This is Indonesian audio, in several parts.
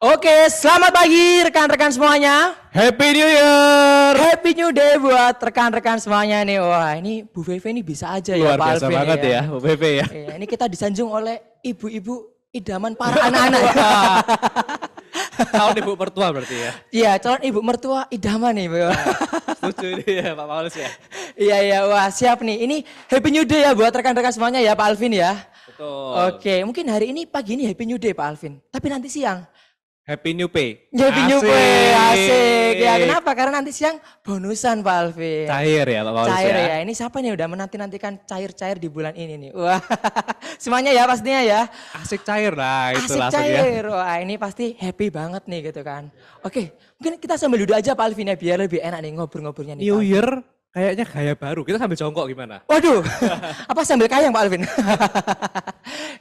Oke, selamat pagi rekan-rekan semuanya. Happy New Year! Happy New Day buat rekan-rekan semuanya nih. Wah, ini Bu Feve ini bisa aja ya Luar Pak biasa Alvin banget ya, Bu Pepe ya. Iya, ini kita disanjung oleh ibu-ibu idaman para anak-anak. Tahun ibu mertua berarti ya. Iya, calon ibu mertua idaman nih. Bu. Setuju ini ya Pak Paulus ya. Iya, iya, wah siap nih. Ini Happy New Day ya buat rekan-rekan semuanya ya Pak Alvin ya. Betul. Oke, mungkin hari ini pagi ini Happy New Day Pak Alvin. Tapi nanti siang Happy New Pay. Happy New Day, asik. Ya kenapa? Karena nanti siang bonusan Pak Alvin. Cair ya Pak Paulus Cair ya. ya. Ini siapa nih udah menanti-nantikan cair-cair di bulan ini nih. Wah, semuanya ya pastinya ya. Asik cair lah itu Asik langsung ya. cair. Wah, ini pasti happy banget nih gitu kan. Oke, mungkin kita sambil duduk aja Pak Alvin ya biar lebih enak nih ngobrol-ngobrolnya nih. New Pak Alvin. Year kayaknya gaya baru. Kita sambil jongkok gimana? Waduh, apa sambil kayang Pak Alvin?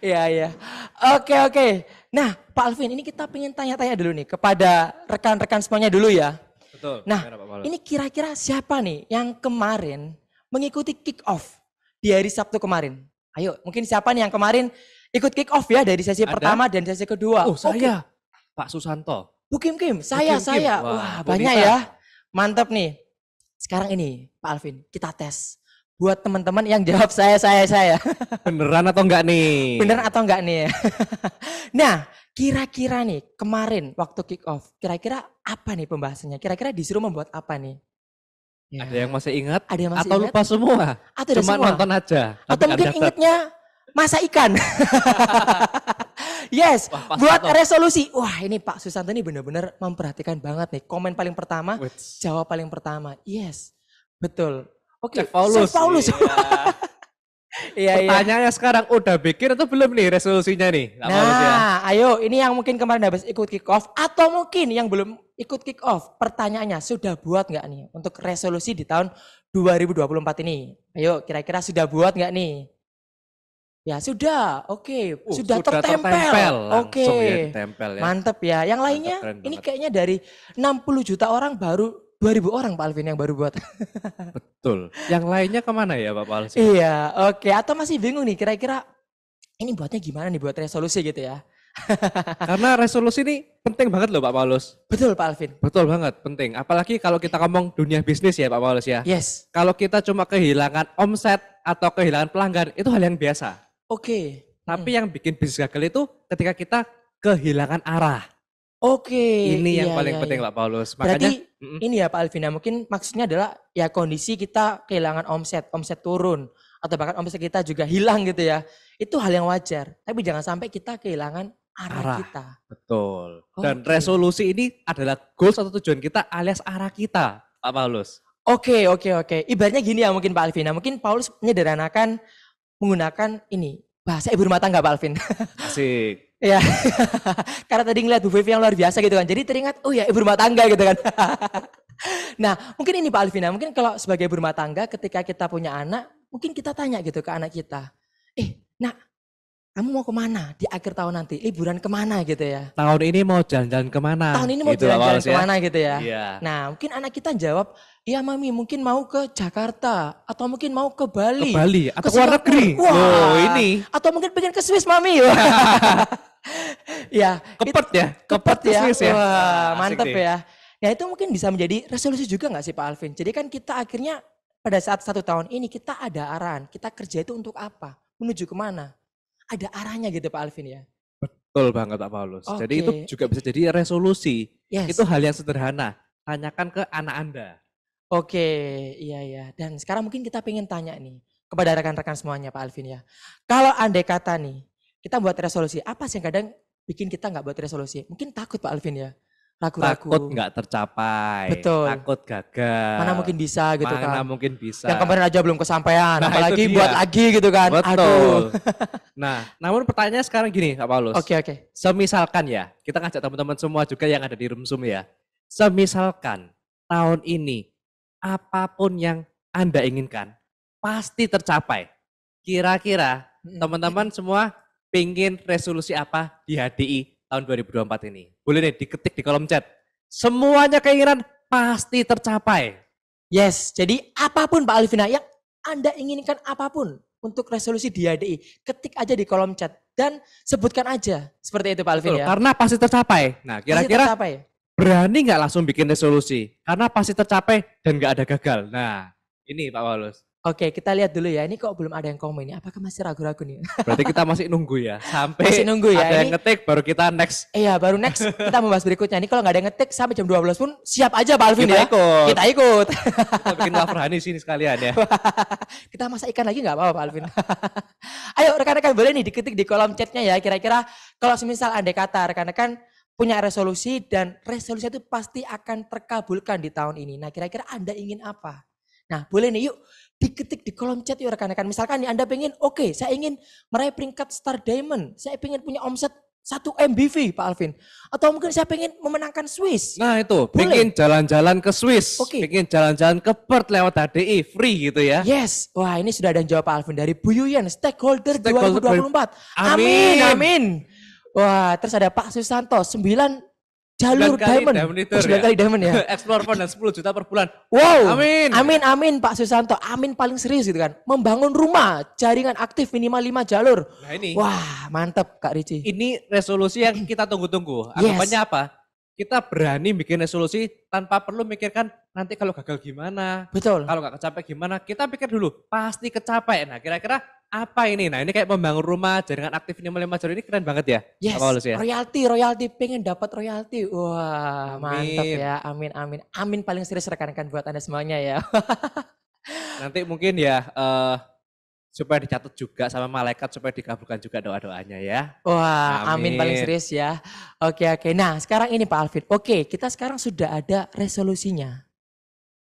Iya, iya. Oke, oke. Nah, Pak Alvin, ini kita pengen tanya-tanya dulu nih kepada rekan-rekan semuanya dulu ya. Betul. Nah, Gimana, Pak Paulus? ini kira-kira siapa nih yang kemarin mengikuti kick off di hari Sabtu kemarin? Ayo, mungkin siapa nih yang kemarin ikut kick off ya dari sesi Ada? pertama dan sesi kedua? Oh saya, Pak Susanto. Bu Kim Kim, saya, Kim Kim. saya. Wah, Wah, Bu banyak Nita. ya. Mantap nih. Sekarang ini, Pak Alvin, kita tes. Buat teman-teman yang jawab saya. Beneran atau enggak nih? Bener atau enggak nih? Nah, kira-kira nih kemarin waktu kick off, kira-kira apa nih pembahasannya? Kira-kira disuruh membuat apa nih? Ya. Ada yang masih ingat? Ada yang masih atau ingat? lupa semua? Atau udah Cuma semua? nonton aja. Atau tapi mungkin nggak ingetnya masa ikan. Yes, Wah, Pak buat Susanto. resolusi. Wah, ini Pak Susanto ini benar-benar memperhatikan banget nih. Komen paling pertama, Wits. jawab paling pertama. Yes, betul. Oke, Chef Paulus. Chef Paulus. Iya, iya. Pertanyaannya sekarang udah bikin atau belum nih resolusinya nih? Pak Paulus ya. Nah, ayo ini yang mungkin kemarin habis ikut kick off atau mungkin yang belum ikut kick off. Pertanyaannya sudah buat nggak nih untuk resolusi di tahun 2024 ini? Ayo kira-kira sudah buat nggak nih? Ya sudah, oke. Sudah tertempel. Oke. Langsung ya ditempel ya. Mantep ya. Yang lainnya keren ini banget. kayaknya dari 60 juta orang baru 2000 orang Pak Alvin yang baru buat. Betul. Yang lainnya kemana ya Pak Paulus? Iya, oke. Atau masih bingung nih kira-kira ini buatnya gimana nih buat resolusi gitu ya? Karena resolusi ini penting banget loh Pak Paulus. Betul Pak Alvin. Betul banget, penting. Apalagi kalau kita ngomong dunia bisnis ya Pak Paulus ya. Yes. Kalau kita cuma kehilangan omset atau kehilangan pelanggan, itu hal yang biasa. Oke. Tapi yang bikin bisnis gagal itu ketika kita kehilangan arah. Oke. Ini yang iya, paling iya, penting iya. Pak Paulus. Berarti Mm-mm. ini ya Pak Alvin ya, mungkin maksudnya adalah ya kondisi kita kehilangan omset turun atau bahkan omset kita juga hilang gitu ya. Itu hal yang wajar. Tapi jangan sampai kita kehilangan arah Arah. kita. Betul. Dan Oke. resolusi ini adalah goals atau tujuan kita alias arah kita, Pak Paulus. Oke, oke, oke. Ibaratnya gini ya mungkin Pak Alvin. Nah, mungkin Paulus menyederhanakan menggunakan ini bahasa ibu rumah tangga Pak Alvin. Asik. Ya, karena tadi ngeliat Bu Vivi yang luar biasa gitu kan. Jadi teringat, oh ya ibu rumah tangga gitu kan. Nah, mungkin ini Pak Alvina, mungkin kalau sebagai ibu rumah tangga ketika kita punya anak, mungkin kita tanya gitu ke anak kita. Nak, kamu mau kemana di akhir tahun nanti? Liburan kemana gitu ya? Tahun ini mau jalan-jalan kemana? Tahun ini mau Gitu, Pak jalan-jalan Paulus ya. kemana gitu ya? Iya. Nah, mungkin anak kita jawab, iya mami mungkin mau ke Jakarta. Atau mungkin mau ke Bali. Ke Bali atau ke ke luar Singapura. negeri. Wah. Loh, ini. Atau mungkin pengen ke Swiss mami. Ya, Kepet ya? Kepet ke ya. Swiss ya? Wah, Asik mantep nih. ya. Ya itu mungkin bisa menjadi resolusi juga nggak sih Pak Alvin? Jadi kan kita akhirnya pada saat 1 tahun ini kita ada arahan. Kita kerja itu untuk apa? Menuju kemana? Ada arahnya gitu Pak Alvin ya. Betul banget Pak Paulus. Jadi Oke. itu juga bisa jadi resolusi. Yes. Itu hal yang sederhana. Tanyakan ke anak Anda. Oke, iya. Dan sekarang mungkin kita pengen tanya nih kepada rekan-rekan semuanya Pak Alvin ya. Kalau andai kata nih, kita buat resolusi, apa sih yang kadang bikin kita nggak buat resolusi? Mungkin takut Pak Alvin ya, ragu-ragu. Takut nggak tercapai. Betul. Takut gagal. Mana mungkin bisa gitu Mana kan. mungkin bisa. Yang kemarin aja belum kesampaian, Nah, apalagi itu dia. buat lagi gitu kan. Betul. Aduh. Nah, namun pertanyaannya sekarang gini Pak Paulus. Oke. Semisalkan ya, kita ngajak teman-teman semua juga yang ada di Rumsum ya. Semisalkan tahun ini apapun yang Anda inginkan pasti tercapai. Kira-kira teman-teman semua pingin resolusi apa di HDI tahun 2024 ini? Boleh nih diketik di kolom chat. Semuanya keinginan pasti tercapai. Yes, jadi apapun Pak Alvina yang Anda inginkan apapun untuk resolusi di HDI, ketik aja di kolom chat. dan sebutkan aja. Seperti itu Pak Alvin Betul, ya. karena pasti tercapai. Nah, Pasti kira-kira tercapai. berani nggak langsung bikin resolusi? Karena pasti tercapai dan nggak ada gagal. Nah, ini Pak Paulus. Oke, kita lihat dulu ya. Ini kok belum ada yang komen ini. Apakah masih ragu-ragu nih? Berarti kita masih nunggu ya. Sampai Masih nunggu ya. ada Ini yang ngetik baru kita next. iya, baru next kita membahas berikutnya. Ini kalau nggak ada yang ngetik sampai jam 12 pun siap aja Pak Alvin Kita ya. ikut. Kita ikut. Kita bikin wafer honey sini sekalian ya. Kita masak ikan lagi nggak apa-apa Pak Alvin. Ayo rekan-rekan boleh nih diketik di kolom chatnya ya. Kira-kira kalau semisal andai kata rekan-rekan punya resolusi dan resolusi itu pasti akan terkabulkan di tahun ini. Nah kira-kira Anda ingin apa? Nah boleh nih yuk diketik di kolom chat yuk rekan-rekan. Misalkan nih Anda pengen oke, saya ingin meraih peringkat Star Diamond. Saya pengen punya omset 1 MBV Pak Alvin. Atau mungkin saya pengen memenangkan Swiss. Nah itu, Boleh. pengen jalan-jalan ke Swiss. Oke. Pengen jalan-jalan ke Perth lewat HDI, free gitu ya. Yes, wah ini sudah ada yang jawab Pak Alvin dari Bu Yuyen, stakeholder Stakeholder 2024. Amin. Amin. Wah, terus ada Pak Susanto, 9 jalur 9 kali diamond. diamond itu 9 ya. kali diamond ya. Explore fund dan 10 juta per bulan. Wow. Amin. Amin, amin Pak Susanto. Amin paling serius gitu kan. Membangun rumah, jaringan aktif minimal 5 jalur. Nah ini, Wah, mantep Kak Ricci. ini resolusi yang kita tunggu-tunggu. Yes. Anggapannya apa? Kita berani bikin resolusi tanpa perlu mikirkan nanti kalau gagal gimana, Betul. kalau nggak kecapai gimana. Kita pikir dulu, pasti kecapai. Nah kira-kira apa ini? Nah ini kayak membangun rumah, jaringan aktif minimal 5 jalur ini keren banget ya. Yes, Pak Paulus ya. royalti, pengen dapat royalti. Wah, Amin. mantap ya. Amin, amin. Amin paling serius rekan-rekan buat Anda semuanya ya. Nanti mungkin ya supaya dicatat juga sama malaikat supaya dikabulkan juga doa-doanya ya. Wah, amin Amin. paling serius ya. Oke, oke. Nah, sekarang ini Pak Alvin. Oke, kita sekarang sudah ada resolusinya.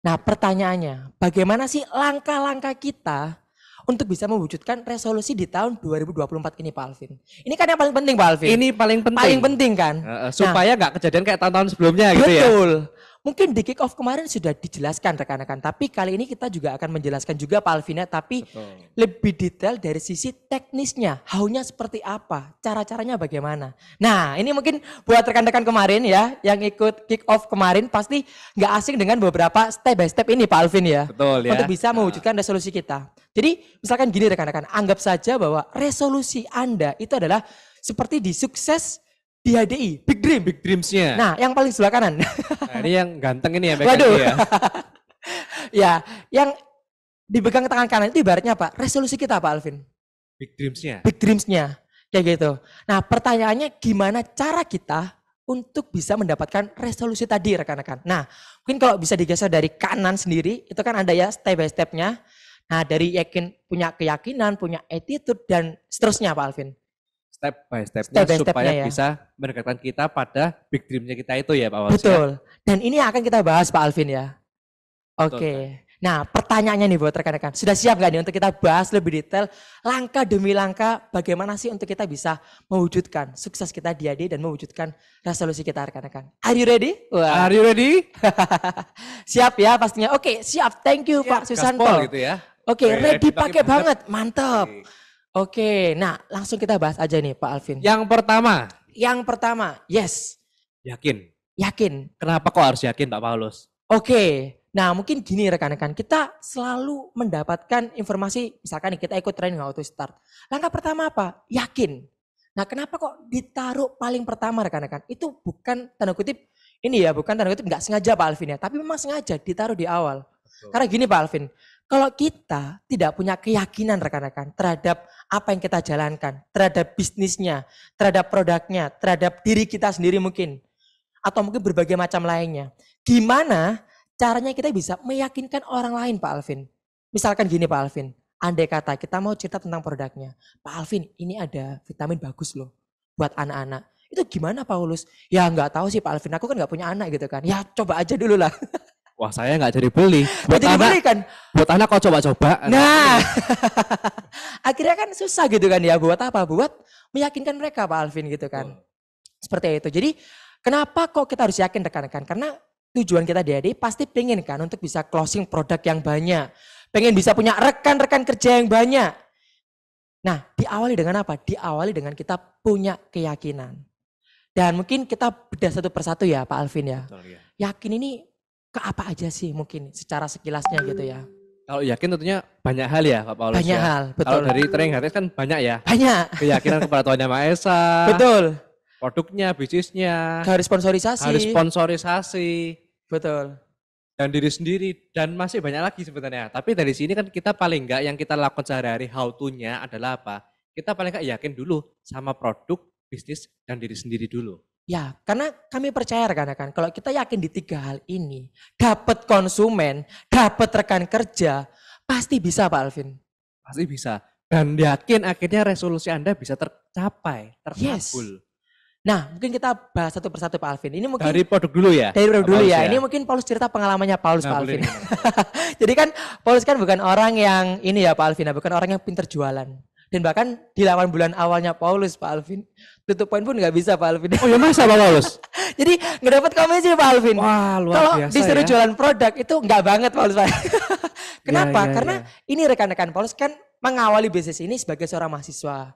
Nah, pertanyaannya, bagaimana sih langkah-langkah kita untuk bisa mewujudkan resolusi di tahun 2024 ini Pak Alvin? Ini kan yang paling penting Pak Alvin. Ini paling penting. paling penting kan? Supaya nggak kejadian kayak tahun-tahun sebelumnya gitu ya. Betul. Mungkin di kick off kemarin sudah dijelaskan rekan-rekan, tapi kali ini kita juga akan menjelaskan juga Pak Alvin ya, tapi Betul. lebih detail dari sisi teknisnya, how-nya seperti apa, cara-caranya bagaimana. Nah ini mungkin buat rekan-rekan kemarin ya, yang ikut kick off kemarin pasti nggak asing dengan beberapa step by step ini Pak Alvin ya. Betul ya. Untuk bisa mewujudkan resolusi kita. Jadi misalkan gini rekan-rekan, anggap saja bahwa resolusi Anda itu adalah seperti di sukses di HDI, Big Dream. Big dreams-nya. Nah yang paling sebelah kanan. Nah, ini yang ganteng ini ya pegang Waduh. ya. Ya, yang dipegang tangan kanan itu ibaratnya apa? Resolusi kita Pak Alvin. Big dreams-nya. Big dreams-nya. Kayak gitu. Nah pertanyaannya gimana cara kita untuk bisa mendapatkan resolusi tadi rekan-rekan. Nah mungkin kalau bisa digeser dari kanan sendiri, itu kan ada ya step by step-nya. Nah dari punya keyakinan, punya attitude dan seterusnya Pak Alvin. Step by Step step-nya by supaya step-nya ya. bisa mendekatkan kita pada big dream-nya kita itu ya Pak Paulus. Betul. Dan ini akan kita bahas Pak Alvin ya. Oke. Betul, Nah pertanyaannya nih buat rekan-rekan. Sudah siap gak nih untuk kita bahas lebih detail langkah demi langkah bagaimana sih untuk kita bisa mewujudkan sukses kita di AD dan mewujudkan resolusi kita rekan-rekan. Are you ready? Wah. Are you ready? Siap ya pastinya. Oke siap. Thank you Pak Susanto. Gaspol gitu ya. Oke ready pakai banget. Mantap. Oke nah langsung kita bahas aja nih Pak Alvin. Yang pertama, Yes. yakin. Yakin. Kenapa kok harus yakin Pak Paulus? Oke, nah mungkin gini rekan-rekan, kita selalu mendapatkan informasi, misalkan nih kita ikut training auto start. Langkah pertama apa? Yakin. Nah kenapa kok ditaruh paling pertama rekan-rekan? Itu bukan tanda kutip, ini ya bukan tanda kutip nggak sengaja Pak Alvin ya, tapi memang sengaja ditaruh di awal. Betul. Karena gini Pak Alvin, kalau kita tidak punya keyakinan rekan-rekan terhadap apa yang kita jalankan, terhadap bisnisnya, terhadap produknya, terhadap diri kita sendiri mungkin, atau mungkin berbagai macam lainnya. Gimana caranya kita bisa meyakinkan orang lain Pak Alvin? Misalkan gini Pak Alvin, andai kata kita mau cerita tentang produknya. Pak Alvin ini ada vitamin bagus loh buat anak-anak. Itu gimana Paulus? Ya nggak tahu sih Pak Alvin, aku kan nggak punya anak gitu kan. Ya coba aja dulu lah. Wah saya nggak jadi beli. Nggak jadi beli kan? Buat anak kok coba-coba. Nah, akhirnya kan susah gitu kan ya. Buat apa? Buat meyakinkan mereka Pak Alvin gitu kan. Seperti itu. Jadi kenapa kok kita harus yakin rekan-rekan? Karena tujuan kita di AD pasti pengen kan untuk bisa closing produk yang banyak. Pengen bisa punya rekan-rekan kerja yang banyak. Nah diawali dengan apa? Diawali dengan kita punya keyakinan. Dan mungkin kita bedah satu persatu ya Pak Alvin ya. Betul, ya. Yakin ini ke apa aja sih mungkin secara sekilasnya gitu ya. Kalau yakin tentunya banyak hal ya Pak Paulus Banyak ya. hal, Kalau betul. dari Training Hard kan banyak ya. Banyak, Keyakinan kepada Tuhan Yang Maha Esa, betul. produknya, bisnisnya, Garis harus sponsorisasi, sponsorisasi, betul. dan diri sendiri, dan masih banyak lagi sebenarnya. Tapi dari sini kan kita paling enggak yang kita lakukan sehari-hari how to-nya adalah apa? Kita paling enggak yakin dulu sama produk, bisnis, dan diri sendiri dulu. Ya, karena kami percaya rekan-rekan, kalau kita yakin di 3 hal ini, dapat konsumen, dapat rekan kerja, pasti bisa Pak Alvin. Pasti bisa. Dan yakin akhirnya resolusi Anda bisa tercapai, Yes. terkabul. Nah, mungkin kita bahas satu persatu Pak Alvin. Ini mungkin Dari produk dulu ya? dari Pak dulu Paulus ya. Ini mungkin Paulus cerita pengalamannya Paulus Nah, Pak boleh Alvin. nih, gimana? Jadi kan Paulus kan bukan orang yang ini ya Pak Alvin, bukan orang yang pinter jualan. Dan bahkan di 8 bulan awalnya Paulus Pak Alvin, tutup poin pun nggak bisa Pak Alvin. Oh ya masa Pak Paulus? Jadi nggak dapat komisi Pak Alvin. Wah luar Kalau biasa disuruh ya. jualan produk itu nggak banget Paulus Pak. Kenapa? Ya, Karena ya. ini rekan-rekan Paulus kan mengawali bisnis ini sebagai seorang mahasiswa.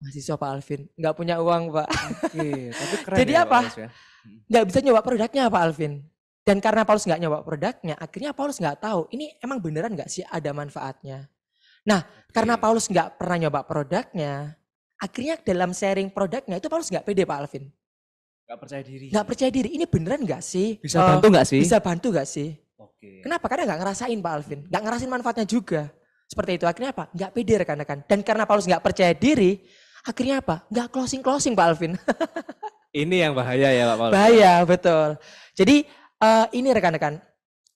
Mahasiswa Pak Alvin, nggak punya uang Pak. Oke, tapi keren Jadi ya, Pak apa? Paulus ya. Nggak bisa nyoba produknya Pak Alvin. Dan karena Paulus nggak nyoba produknya, akhirnya Paulus nggak tahu ini emang beneran nggak sih ada manfaatnya. Nah, karena Paulus nggak pernah nyoba produknya, akhirnya dalam sharing produknya itu Paulus nggak pede Pak Alvin. Gak percaya diri. Nggak percaya diri, ini beneran nggak sih? Bisa bantu nggak sih? Bisa bantu nggak sih? Oke. Kenapa? Karena nggak ngerasain Pak Alvin, nggak ngerasain manfaatnya juga. Seperti itu, akhirnya apa? Nggak pede rekan-rekan. Dan karena Paulus nggak percaya diri, akhirnya apa? Nggak closing Pak Alvin. Ini yang bahaya ya Pak Paulus. Bahaya, betul. Jadi ini rekan-rekan,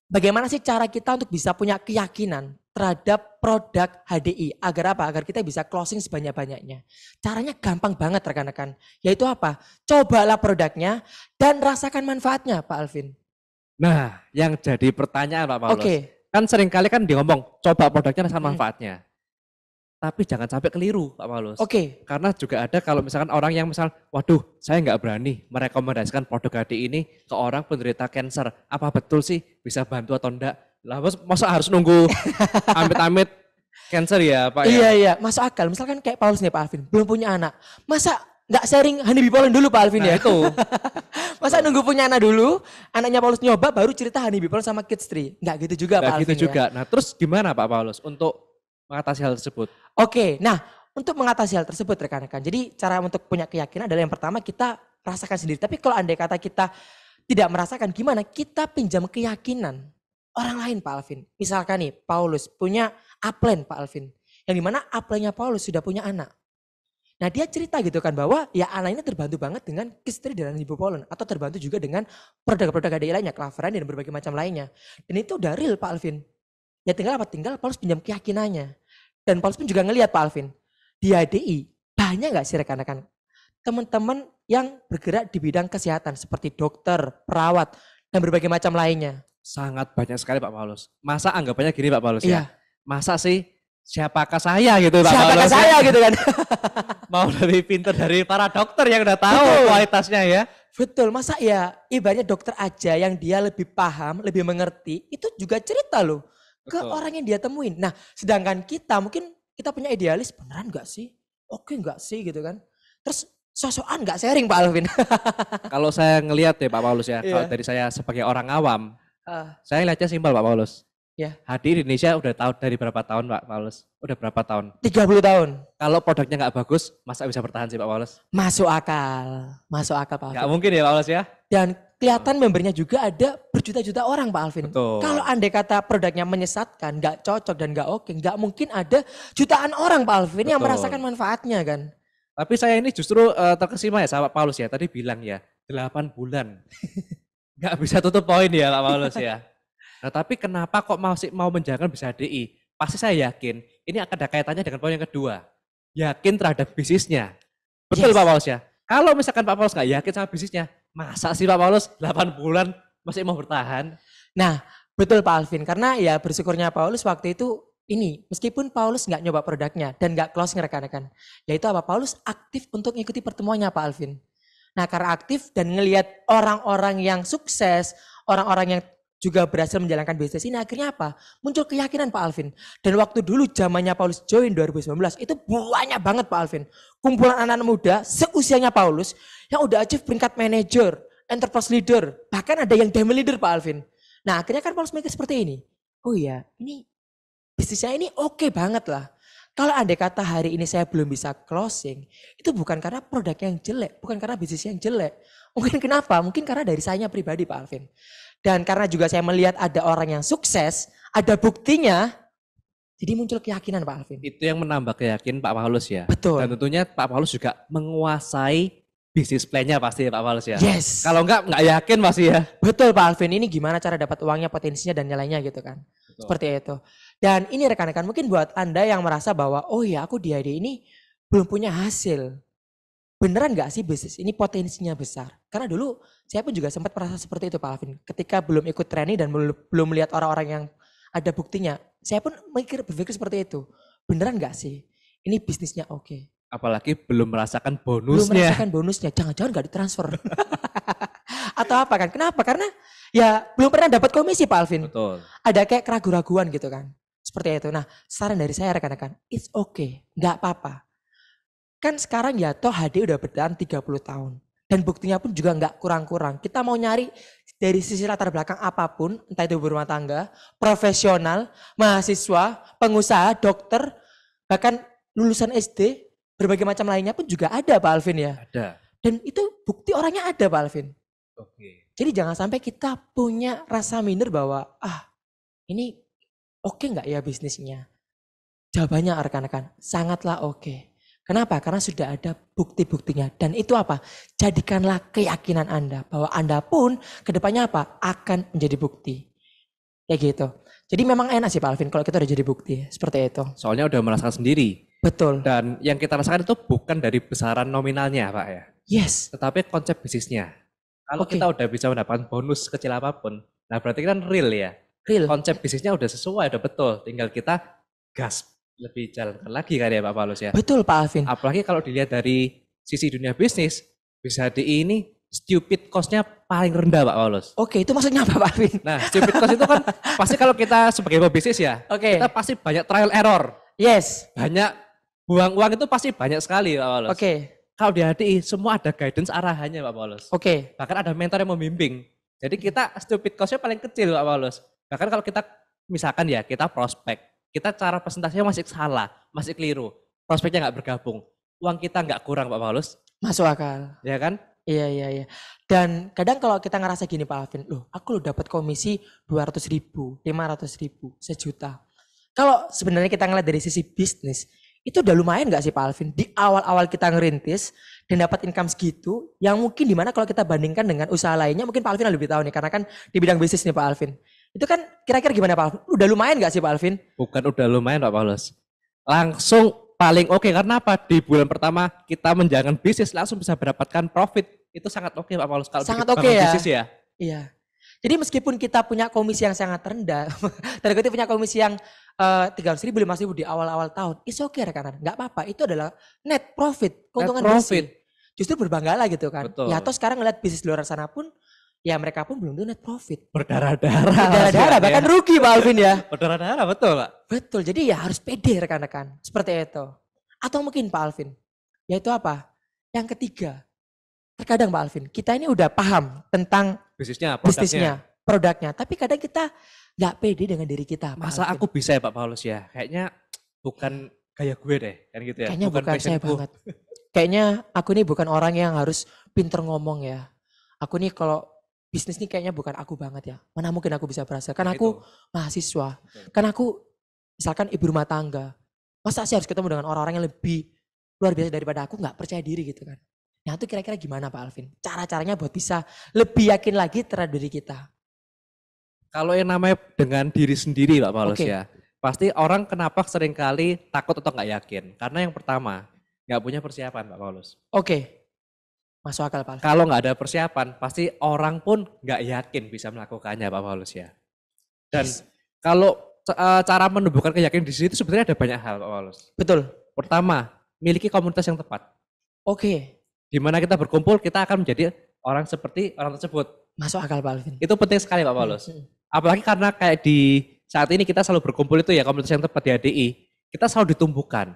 bagaimana sih cara kita untuk bisa punya keyakinan terhadap produk HDI? Agar apa? Agar kita bisa closing sebanyak-banyaknya. Caranya gampang banget rekan-rekan. Yaitu apa? Cobalah produknya dan rasakan manfaatnya Pak Alvin. Nah, yang jadi pertanyaan Pak Paulus. Oke. Kan seringkali kan ngomong, coba produknya rasakan manfaatnya. Tapi jangan sampai keliru Pak Paulus. Oke. Karena juga ada kalau misalkan orang yang misal, waduh saya nggak berani merekomendasikan produk HDI ini ke orang penderita cancer. Apa betul sih bisa bantu atau enggak? Lah masa harus nunggu amit-amit cancer ya Pak ya? Iya, masuk akal. Misalkan kayak Paulus nih Pak Alvin, belum punya anak. Masa nggak sharing Honeybee Pollen dulu Pak Alvin Nah, ya? itu. Masa nunggu punya anak dulu, anaknya Paulus nyoba baru cerita Honeybee Pollen sama Kids Tree. Nggak gitu juga Pak Nah, Alvin gitu ya. juga. Nah terus gimana Pak Paulus untuk mengatasi hal tersebut? Oke, nah untuk mengatasi hal tersebut rekan-rekan. Jadi cara untuk punya keyakinan adalah yang pertama kita rasakan sendiri. Tapi kalau andai kata kita tidak merasakan gimana, kita pinjam keyakinan orang lain Pak Alvin. Misalkan nih Paulus punya upline Pak Alvin. Yang dimana upline-nya Paulus sudah punya anak. Nah dia cerita gitu kan bahwa ya anak ini terbantu banget dengan Kistri dan Honeybee Pollen. Atau terbantu juga dengan produk-produk HDI lainnya, Claverain dan berbagai macam lainnya. Dan itu udah real Pak Alvin. Ya tinggal apa? Tinggal Paulus pinjam keyakinannya. Dan Paulus pun juga ngelihat Pak Alvin. Di HDI banyak gak sih rekan-rekan teman-teman yang bergerak di bidang kesehatan seperti dokter, perawat, dan berbagai macam lainnya. Sangat banyak sekali Pak Paulus. Masa anggapannya gini Pak Paulus Iya. ya? Masa sih siapakah saya gitu Pak Siapakah Paulus? saya gitu kan? Mau lebih pintar dari para dokter yang udah tahu Betul. kualitasnya ya. Betul, masa ya ibaratnya dokter aja yang dia lebih paham, lebih mengerti, itu juga cerita loh ke Betul. orang yang dia temuin. Nah sedangkan kita mungkin kita punya idealis, beneran gak sih? Oke gak sih gitu kan? Terus sosokan gak sharing Pak Alvin? Kalau saya ngelihat ya Pak Paulus ya, Iya. kalau dari saya sebagai orang awam, Ah, saya lihatnya simpel Pak Paulus. Ya. HDI di Indonesia udah tahu dari berapa tahun Pak Paulus? Udah berapa tahun? 30 tahun. Kalau produknya nggak bagus, masa bisa bertahan sih Pak Paulus? Masuk akal Pak Nggak Alvin. mungkin ya Pak Paulus ya? Dan kelihatan membernya juga ada berjuta-juta orang Pak Alvin. Betul. Kalau andai kata produknya menyesatkan, gak cocok dan gak oke, gak mungkin ada jutaan orang Pak Alvin yang Betul. merasakan manfaatnya kan. Tapi saya ini justru terkesima ya sama Pak Paulus ya. Tadi bilang ya, 8 bulan. Nggak bisa tutup poin ya Pak Paulus ya. Nah tapi kenapa kok masih mau menjalankan bisa HDI? Pasti saya yakin ini akan ada kaitannya dengan poin yang kedua. Yakin terhadap bisnisnya. Betul Yes. Pak Paulus ya. Kalau misalkan Pak Paulus nggak yakin sama bisnisnya, masa sih Pak Paulus 8 bulan masih mau bertahan? Nah betul Pak Alvin, karena ya bersyukurnya Paulus waktu itu ini, meskipun Paulus nggak nyoba produknya dan nggak closing rekan-rekan. Yaitu apa? Paulus aktif untuk mengikuti pertemuannya Pak Alvin. Nah karena aktif dan ngelihat orang-orang yang sukses, orang-orang yang juga berhasil menjalankan bisnis ini, akhirnya apa? Muncul keyakinan Pak Alvin. Dan waktu dulu zamannya Paulus join 2019 itu banyak banget Pak Alvin. Kumpulan anak-anak muda seusianya Paulus yang udah achieve peringkat manager, enterprise leader, bahkan ada yang diamond leader Pak Alvin. Nah akhirnya kan Paulus mikir seperti ini. Oh iya, ini bisnisnya ini oke banget lah. Kalau andai kata hari ini saya belum bisa closing, itu bukan karena produk yang jelek, bukan karena bisnis yang jelek. Mungkin kenapa? Mungkin karena dari saya pribadi Pak Alvin. Dan karena juga saya melihat ada orang yang sukses, ada buktinya, jadi muncul keyakinan Pak Alvin. Itu yang menambah keyakinan Pak Paulus ya. Betul. Dan tentunya Pak Paulus juga menguasai bisnis plan-nya pasti ya Pak Paulus ya. Yes. Kalau nggak yakin pasti ya. Betul Pak Alvin, ini gimana cara dapat uangnya, potensinya dan nilainya gitu kan. Betul. Seperti itu. Dan ini rekan-rekan mungkin buat Anda yang merasa bahwa oh ya aku di ID ini belum punya hasil. Beneran gak sih bisnis ini potensinya besar? Karena dulu saya pun juga sempat merasa seperti itu Pak Alvin. Ketika belum ikut training dan belum melihat orang-orang yang ada buktinya. Saya pun berpikir seperti itu. Beneran gak sih ini bisnisnya oke? Apalagi belum merasakan Belum bonusnya. merasakan bonusnya. Jangan-jangan gak ditransfer. Atau apa kan? Kenapa? Karena ya belum pernah dapat komisi Pak Alvin. Betul. Ada kayak keraguan-raguan gitu kan. Seperti itu. Nah saran dari saya rekan-rekan. It's okay. Gak apa-apa. Kan sekarang ya toh HD udah bertahan 30 tahun. Dan buktinya pun juga nggak kurang-kurang. Kita mau nyari dari sisi latar belakang apapun, entah itu berumah tangga, profesional, mahasiswa, pengusaha, dokter, bahkan lulusan SD, berbagai macam lainnya pun juga ada Pak Alvin ya. Ada. Dan itu bukti orangnya ada Pak Alvin. Oke. Jadi jangan sampai kita punya rasa minder bahwa ini oke nggak ya bisnisnya? Jawabannya rekan-rekan, sangatlah oke. Kenapa? Karena sudah ada bukti-buktinya. Dan itu apa? Jadikanlah keyakinan Anda. Bahwa Anda pun kedepannya apa? Akan menjadi bukti. Kayak gitu. Jadi memang enak sih Pak Alvin kalau kita udah jadi bukti. Seperti itu. Soalnya udah merasakan sendiri. Betul. Dan yang kita rasakan itu bukan dari besaran nominalnya Pak ya. Yes. Tetapi konsep bisnisnya. Kalau Oke. kita udah bisa mendapatkan bonus kecil apapun. Nah berarti kan real ya. Real. Konsep bisnisnya udah sesuai, udah betul. Tinggal kita gas lebih jalankan lagi kan ya Pak Paulus ya. Betul Pak Alvin. Apalagi kalau dilihat dari sisi dunia bisnis, bisa di ini stupid cost-nya paling rendah Pak Paulus. Oke, itu maksudnya apa Pak Alvin? Nah stupid cost itu kan pasti kalau kita sebagai pebisnis ya, Oke. kita pasti banyak trial error. Yes. Banyak buang uang itu pasti banyak sekali Pak Paulus. Oke. Kalau di HDI semua ada guidance arahannya Pak Paulus. Oke. Bahkan ada mentor yang membimbing. Jadi kita stupid cost-nya paling kecil Pak Paulus. Bahkan kalau kita misalkan ya kita prospek, kita cara presentasinya masih salah, masih keliru. Prospeknya nggak bergabung. Uang kita nggak kurang Pak Paulus. Masuk akal. Ya kan? Iya. Dan kadang kalau kita ngerasa gini Pak Alvin, loh aku dapat komisi 200.000, 500.000, sejuta. Kalau sebenarnya kita ngeliat dari sisi bisnis, itu udah lumayan gak sih Pak Alvin? Di awal-awal kita ngerintis dan dapat income segitu, yang mungkin dimana kalau kita bandingkan dengan usaha lainnya, mungkin Pak Alvin lebih tahu nih, karena kan di bidang bisnis nih Pak Alvin. Itu kan kira-kira gimana Pak Alvin? Udah lumayan gak sih Pak Alvin? Bukan udah lumayan Pak Paulus. Langsung paling oke karena apa? Di bulan pertama kita menjalankan bisnis langsung bisa mendapatkan profit. Itu sangat oke Pak Paulus kalau Sangat di oke ya. bisnis ya. Iya. Jadi meskipun kita punya komisi yang sangat rendah, dan kita punya komisi yang 300.000, 500.000 di awal-awal tahun, it's okay rekan-rekan, nggak apa-apa. Itu adalah net profit, keuntungan profit. bersih. Justru berbanggalah gitu kan. Betul. Ya atau sekarang ngeliat bisnis di luar sana pun, ya mereka pun belum tentu net profit. Berdarah-darah. Berdarah-darah, bahkan rugi Pak Alvin ya. Berdarah-darah betul Pak. Betul, jadi ya harus pede rekan-rekan. Seperti itu. Atau mungkin Pak Alvin, yaitu apa? Yang ketiga, terkadang Pak Alvin, kita ini udah paham tentang Bisnisnya, produknya. Tapi kadang kita nggak pede dengan diri kita. Pak Masa Alvin. aku bisa ya Pak Paulus ya? Kayaknya bukan gaya gue deh, kan gitu ya. Kayaknya bukan saya passionku. banget. Kayaknya aku nih bukan orang yang harus pinter ngomong ya. Aku nih kalau bisnis nih kayaknya bukan aku banget ya. Mana mungkin aku bisa berhasil. Kan Nah, aku itu. mahasiswa. Betul. Kan aku misalkan ibu rumah tangga. Masa sih harus ketemu dengan orang-orang yang lebih luar biasa daripada aku, nggak percaya diri gitu kan. Nah itu kira-kira gimana Pak Alvin? Cara-caranya buat bisa lebih yakin lagi terhadap diri kita. Kalau yang namanya dengan diri sendiri Pak Paulus Oke. ya, pasti orang kenapa seringkali takut atau nggak yakin? Karena yang pertama, nggak punya persiapan Pak Paulus. Oke. Masuk akal Pak Alvin. Kalau nggak ada persiapan, pasti orang pun nggak yakin bisa melakukannya Pak Paulus ya. Dan Yes. kalau cara menumbuhkan keyakinan di sini itu sebenarnya ada banyak hal Pak Paulus. Betul. Pertama, miliki komunitas yang tepat. Oke. Di mana kita berkumpul, kita akan menjadi orang seperti orang tersebut. Masuk akal Pak Alvin. Itu penting sekali Pak Paulus. Hmm. Apalagi karena kayak di saat ini kita selalu berkumpul itu ya komunitas yang tepat di HDI. Kita selalu ditumbuhkan.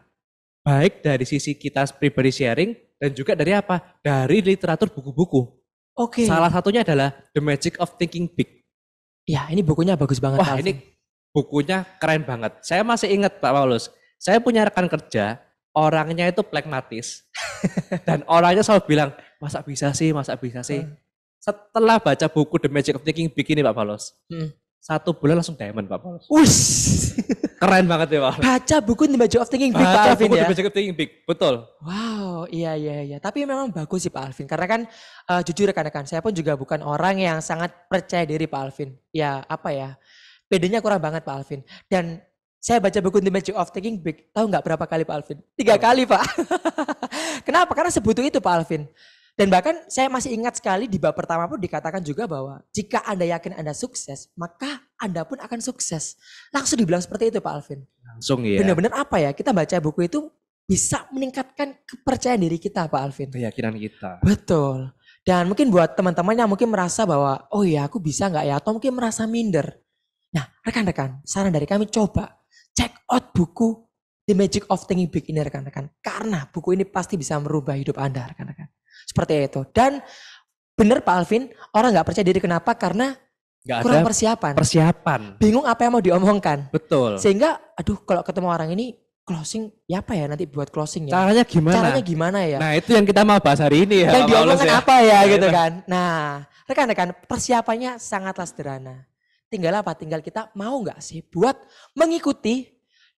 Baik dari sisi kita pribadi sharing dan juga dari apa? Dari literatur buku-buku. Oke. Salah satunya adalah The Magic of Thinking Big. Ya ini bukunya bagus banget Wah Pak ini Alvin. bukunya keren banget. Saya masih ingat Pak Paulus, saya punya rekan kerja, orangnya itu pragmatis. Dan orangnya selalu bilang, masa bisa sih, masa bisa sih. Setelah baca buku The Magic of Thinking Big ini Pak Paulus, 1 bulan langsung diamond Pak Paulus. Wush. Keren banget ya Pak. Baca buku The Magic of Thinking Big Pak Baca Alvin buku ya. The Magic of Thinking Big, betul. Wow, iya. Tapi memang bagus sih Pak Alvin. Karena kan jujur rekan-rekan, saya pun juga bukan orang yang sangat percaya diri Pak Alvin. Ya apa ya, pedenya kurang banget Pak Alvin. Dan saya baca buku The Magic of Thinking Big, tahu nggak berapa kali Pak Alvin? 3 kali Pak. Kenapa? Karena sebutuh itu Pak Alvin. Dan bahkan saya masih ingat sekali di bab pertama pun dikatakan juga bahwa jika Anda yakin Anda sukses, maka Anda pun akan sukses. Langsung dibilang seperti itu Pak Alvin. Langsung ya. Benar-benar apa ya, kita baca buku itu bisa meningkatkan kepercayaan diri kita Pak Alvin. Keyakinan kita. Betul. Dan mungkin buat teman-teman yang mungkin merasa bahwa, oh ya aku bisa nggak ya, atau mungkin merasa minder. Nah rekan-rekan, saran dari kami coba check out buku The Magic of Thinking Big ini rekan-rekan. Karena buku ini pasti bisa merubah hidup Anda rekan-rekan. Seperti itu. Dan benar Pak Alvin, orang nggak percaya diri kenapa? Karena Gak kurang ada persiapan. Bingung apa yang mau diomongkan. Betul. Sehingga, aduh kalau ketemu orang ini closing, ya apa ya nanti buat closing ya. Caranya gimana? Ya. Nah itu yang kita mau bahas hari ini ya. Yang diomongkan ya. apa ya Nah, gitu itu. kan. Nah rekan-rekan persiapannya sangatlah sederhana. Tinggal apa? Tinggal kita mau nggak sih buat mengikuti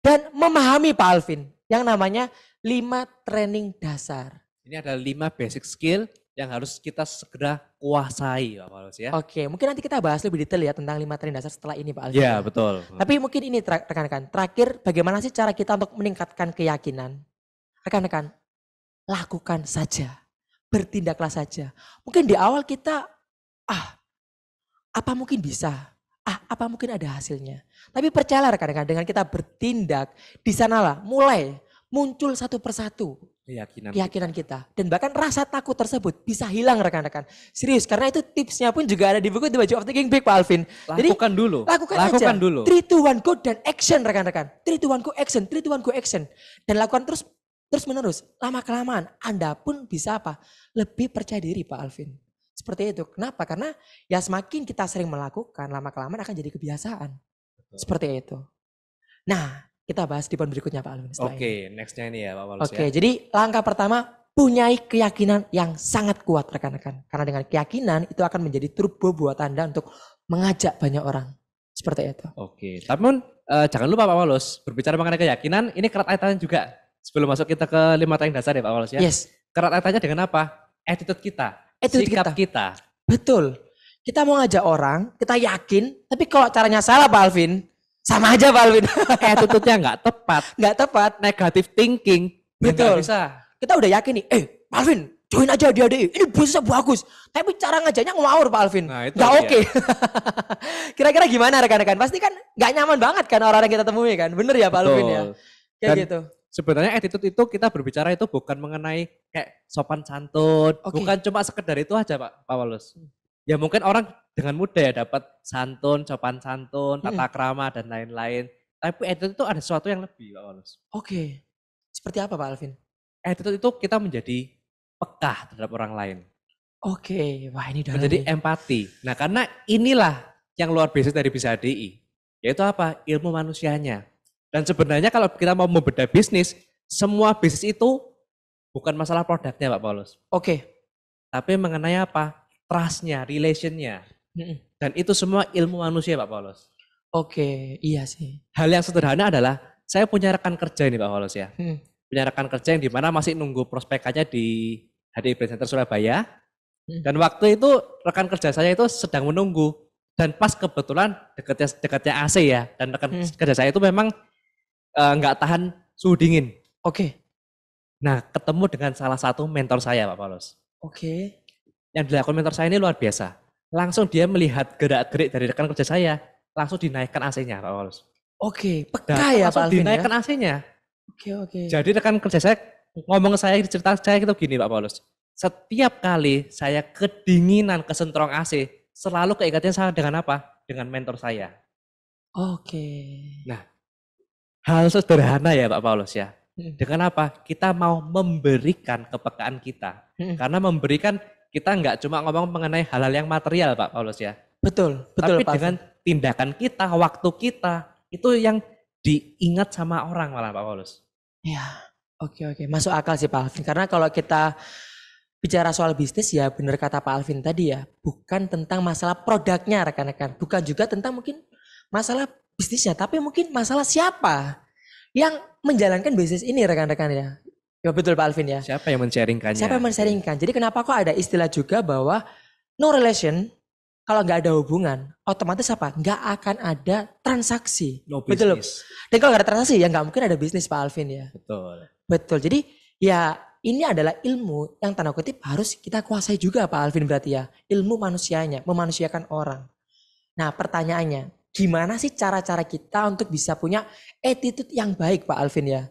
dan memahami Pak Alvin. Yang namanya 5 training dasar. Ini ada 5 basic skill yang harus kita segera kuasai Pak Paulus ya. Oke, mungkin nanti kita bahas lebih detail ya tentang 5 training dasar setelah ini Pak Alvin. Iya betul. Tapi mungkin ini rekan-rekan, terakhir bagaimana sih cara kita untuk meningkatkan keyakinan? Rekan-rekan, lakukan saja, bertindaklah saja. Mungkin di awal kita, apa mungkin bisa? Apa mungkin ada hasilnya? Tapi percayalah rekan-rekan, dengan kita bertindak, di sanalah mulai muncul satu persatu keyakinan kita. Dan bahkan rasa takut tersebut bisa hilang rekan-rekan. Serius, karena itu tipsnya pun juga ada di buku The Magic of Thinking Big Pak Alvin. Lakukan dulu. Lakukan aja. 3, 2, 1, go dan action rekan-rekan. 3, 2, 1, go action. 3, 2, 1, go action. Dan lakukan terus menerus. Lama-kelamaan Anda pun bisa apa? Lebih percaya diri Pak Alvin. Seperti itu. Kenapa? Karena ya semakin kita sering melakukan, lama-kelamaan akan jadi kebiasaan. Betul. Seperti itu. Nah, kita bahas di poin berikutnya Pak Alvin. Oke, nextnya ini ya Pak Paulus. Oke, jadi langkah pertama, punyai keyakinan yang sangat kuat rekan-rekan. Karena dengan keyakinan itu akan menjadi turbo buat Anda untuk mengajak banyak orang. Seperti itu. Oke, namun jangan lupa Pak Paulus, berbicara mengenai keyakinan, ini kerat kaitannya juga. Sebelum masuk kita ke 5 training dasar ya Pak Paulus ya. Yes. Kerat kaitannya dengan apa? Attitude kita. Sikap kita. Betul. Kita mau ngajak orang, kita yakin, tapi kalau caranya salah Pak Alvin, sama aja Pak Alvin. Attitude-nya nggak tepat. Nggak tepat. Negative thinking. Betul. Nggak bisa. Kita udah yakin nih, Pak Alvin, join aja dia deh. Ini bisnisnya bagus. Tapi cara ngajaknya ngawur Pak Alvin. Nah, itu nggak oke. Kira-kira gimana rekan-rekan? Pasti kan nggak nyaman banget kan orang yang kita temui kan. Bener ya Pak Alvin ya? Kayak Dan gitu. Sebenarnya attitude itu kita berbicara itu bukan mengenai kayak sopan santun. Bukan cuma sekedar itu aja Pak Paulus. Ya mungkin orang dengan mudah ya dapat santun, sopan santun, tata krama dan lain-lain. Tapi attitude itu ada sesuatu yang lebih Pak Paulus. Oke. Seperti apa Pak Alvin? Attitude itu kita menjadi peka terhadap orang lain. Oke, wah ini dalam. Menjadi empati. Nah karena inilah yang luar biasa dari BISA-HDI. Yaitu apa? Ilmu manusianya. Dan sebenarnya kalau kita mau membedah bisnis, semua bisnis itu bukan masalah produknya Pak Paulus. Oke. Tapi mengenai apa? Trust-nya, relation-nya. Dan itu semua ilmu manusia Pak Paulus. Oke, iya sih. Hal yang sederhana adalah, saya punya rekan kerja ini Pak Paulus ya. Punya rekan kerja yang dimana masih nunggu prospekannya di HDI Brand Center Surabaya. Dan waktu itu rekan kerja saya itu sedang menunggu. Dan pas kebetulan dekatnya AC ya. Dan rekan kerja saya itu memang nggak tahan suhu dingin. Oke. Nah ketemu dengan salah satu mentor saya Pak Paulus. Oke. Yang dilakukan mentor saya ini luar biasa. Langsung dia melihat gerak-gerik dari rekan kerja saya. Langsung dinaikkan AC-nya Pak Paulus. Oke, peka ya Pak Alvin ya. Dinaikkan AC-nya. Oke. Jadi rekan kerja saya ngomong ke saya, cerita saya gitu gini Pak Paulus. Setiap kali saya kedinginan kesentrong AC, selalu keingetannya saya dengan apa? Dengan mentor saya. Oke. Nah, hal sederhana ya Pak Paulus ya. Dengan apa? Kita mau memberikan kepekaan kita. Karena memberikan kita nggak cuma ngomong mengenai hal-hal yang material Pak Paulus ya. Betul Tapi Pak dengan tindakan kita, waktu kita, itu yang diingat sama orang malah Pak Paulus. Ya, oke. Masuk akal sih Pak Alvin. Karena kalau kita bicara soal bisnis ya benar kata Pak Alvin tadi ya. Bukan tentang masalah produknya rekan-rekan. Bukan juga tentang mungkin masalah bisnisnya. Tapi mungkin masalah siapa yang menjalankan bisnis ini rekan-rekan ya. Ya betul Pak Alvin ya. Siapa yang men-sharingkannya? Siapa yang men-sharingkan. Jadi kenapa kok ada istilah juga bahwa no relation, kalau nggak ada hubungan, otomatis apa? Nggak akan ada transaksi. No Betul. business. Dan kalau nggak ada transaksi ya nggak mungkin ada bisnis Pak Alvin ya. Betul. Jadi ya ini adalah ilmu yang tanda kutip harus kita kuasai juga Pak Alvin berarti ya. Ilmu manusianya, memanusiakan orang. Nah pertanyaannya, gimana sih cara-cara kita untuk bisa punya attitude yang baik Pak Alvin ya?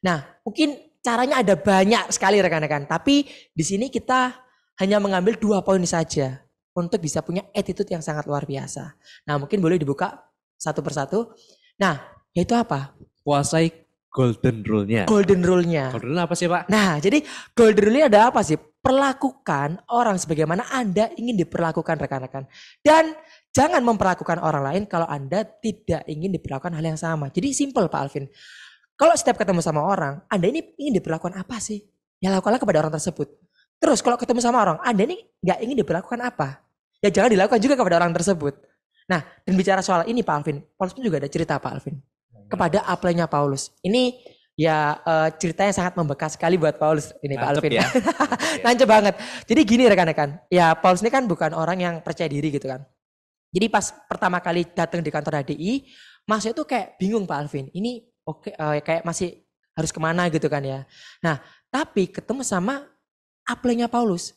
Nah mungkin caranya ada banyak sekali rekan-rekan. Tapi di sini kita hanya mengambil 2 poin saja untuk bisa punya attitude yang sangat luar biasa. Nah mungkin boleh dibuka satu persatu. Nah yaitu apa? Kuasai golden rule-nya. Golden rule-nya. Golden rule apa sih Pak? Nah jadi golden rule-nya ada apa sih? Perlakukan orang sebagaimana Anda ingin diperlakukan rekan-rekan. Dan jangan memperlakukan orang lain kalau Anda tidak ingin diperlakukan hal yang sama. Jadi simple Pak Alvin. Kalau setiap ketemu sama orang, Anda ini ingin diperlakukan apa sih? Ya lakukanlah kepada orang tersebut. Terus kalau ketemu sama orang, Anda ini gak ingin diperlakukan apa? Ya jangan dilakukan juga kepada orang tersebut. Nah dan bicara soal ini Pak Alvin, Paulus pun juga ada cerita Pak Alvin. Kepada apply-nya Paulus. Ini ya ceritanya sangat membekas sekali buat Paulus ini Pak Alvin. Ya. Nancep banget. Jadi gini rekan-rekan, ya Paulus ini kan bukan orang yang percaya diri gitu kan. Jadi pas pertama kali datang di kantor HDI, masuk itu kayak bingung Pak Alvin. Ini kayak masih harus kemana gitu kan ya. Nah tapi ketemu sama apply-nya Paulus.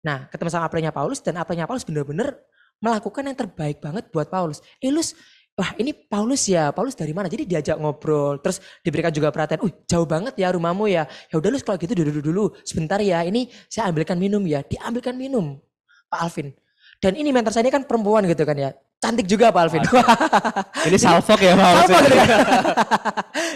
Nah ketemu sama apply-nya Paulus dan apply-nya Paulus benar-benar melakukan yang terbaik banget buat Paulus. Lus, wah ini Paulus ya, Paulus dari mana? Jadi diajak ngobrol, terus diberikan juga perhatian. Jauh banget ya rumahmu ya. Ya udah Lus kalau gitu dulu sebentar ya. Ini saya ambilkan minum ya. Diambilkan minum Pak Alvin. Dan ini mentor saya ini kan perempuan gitu kan ya. Cantik juga Pak Alvin. Ini salfok ya Pak. Salfok gitu kan.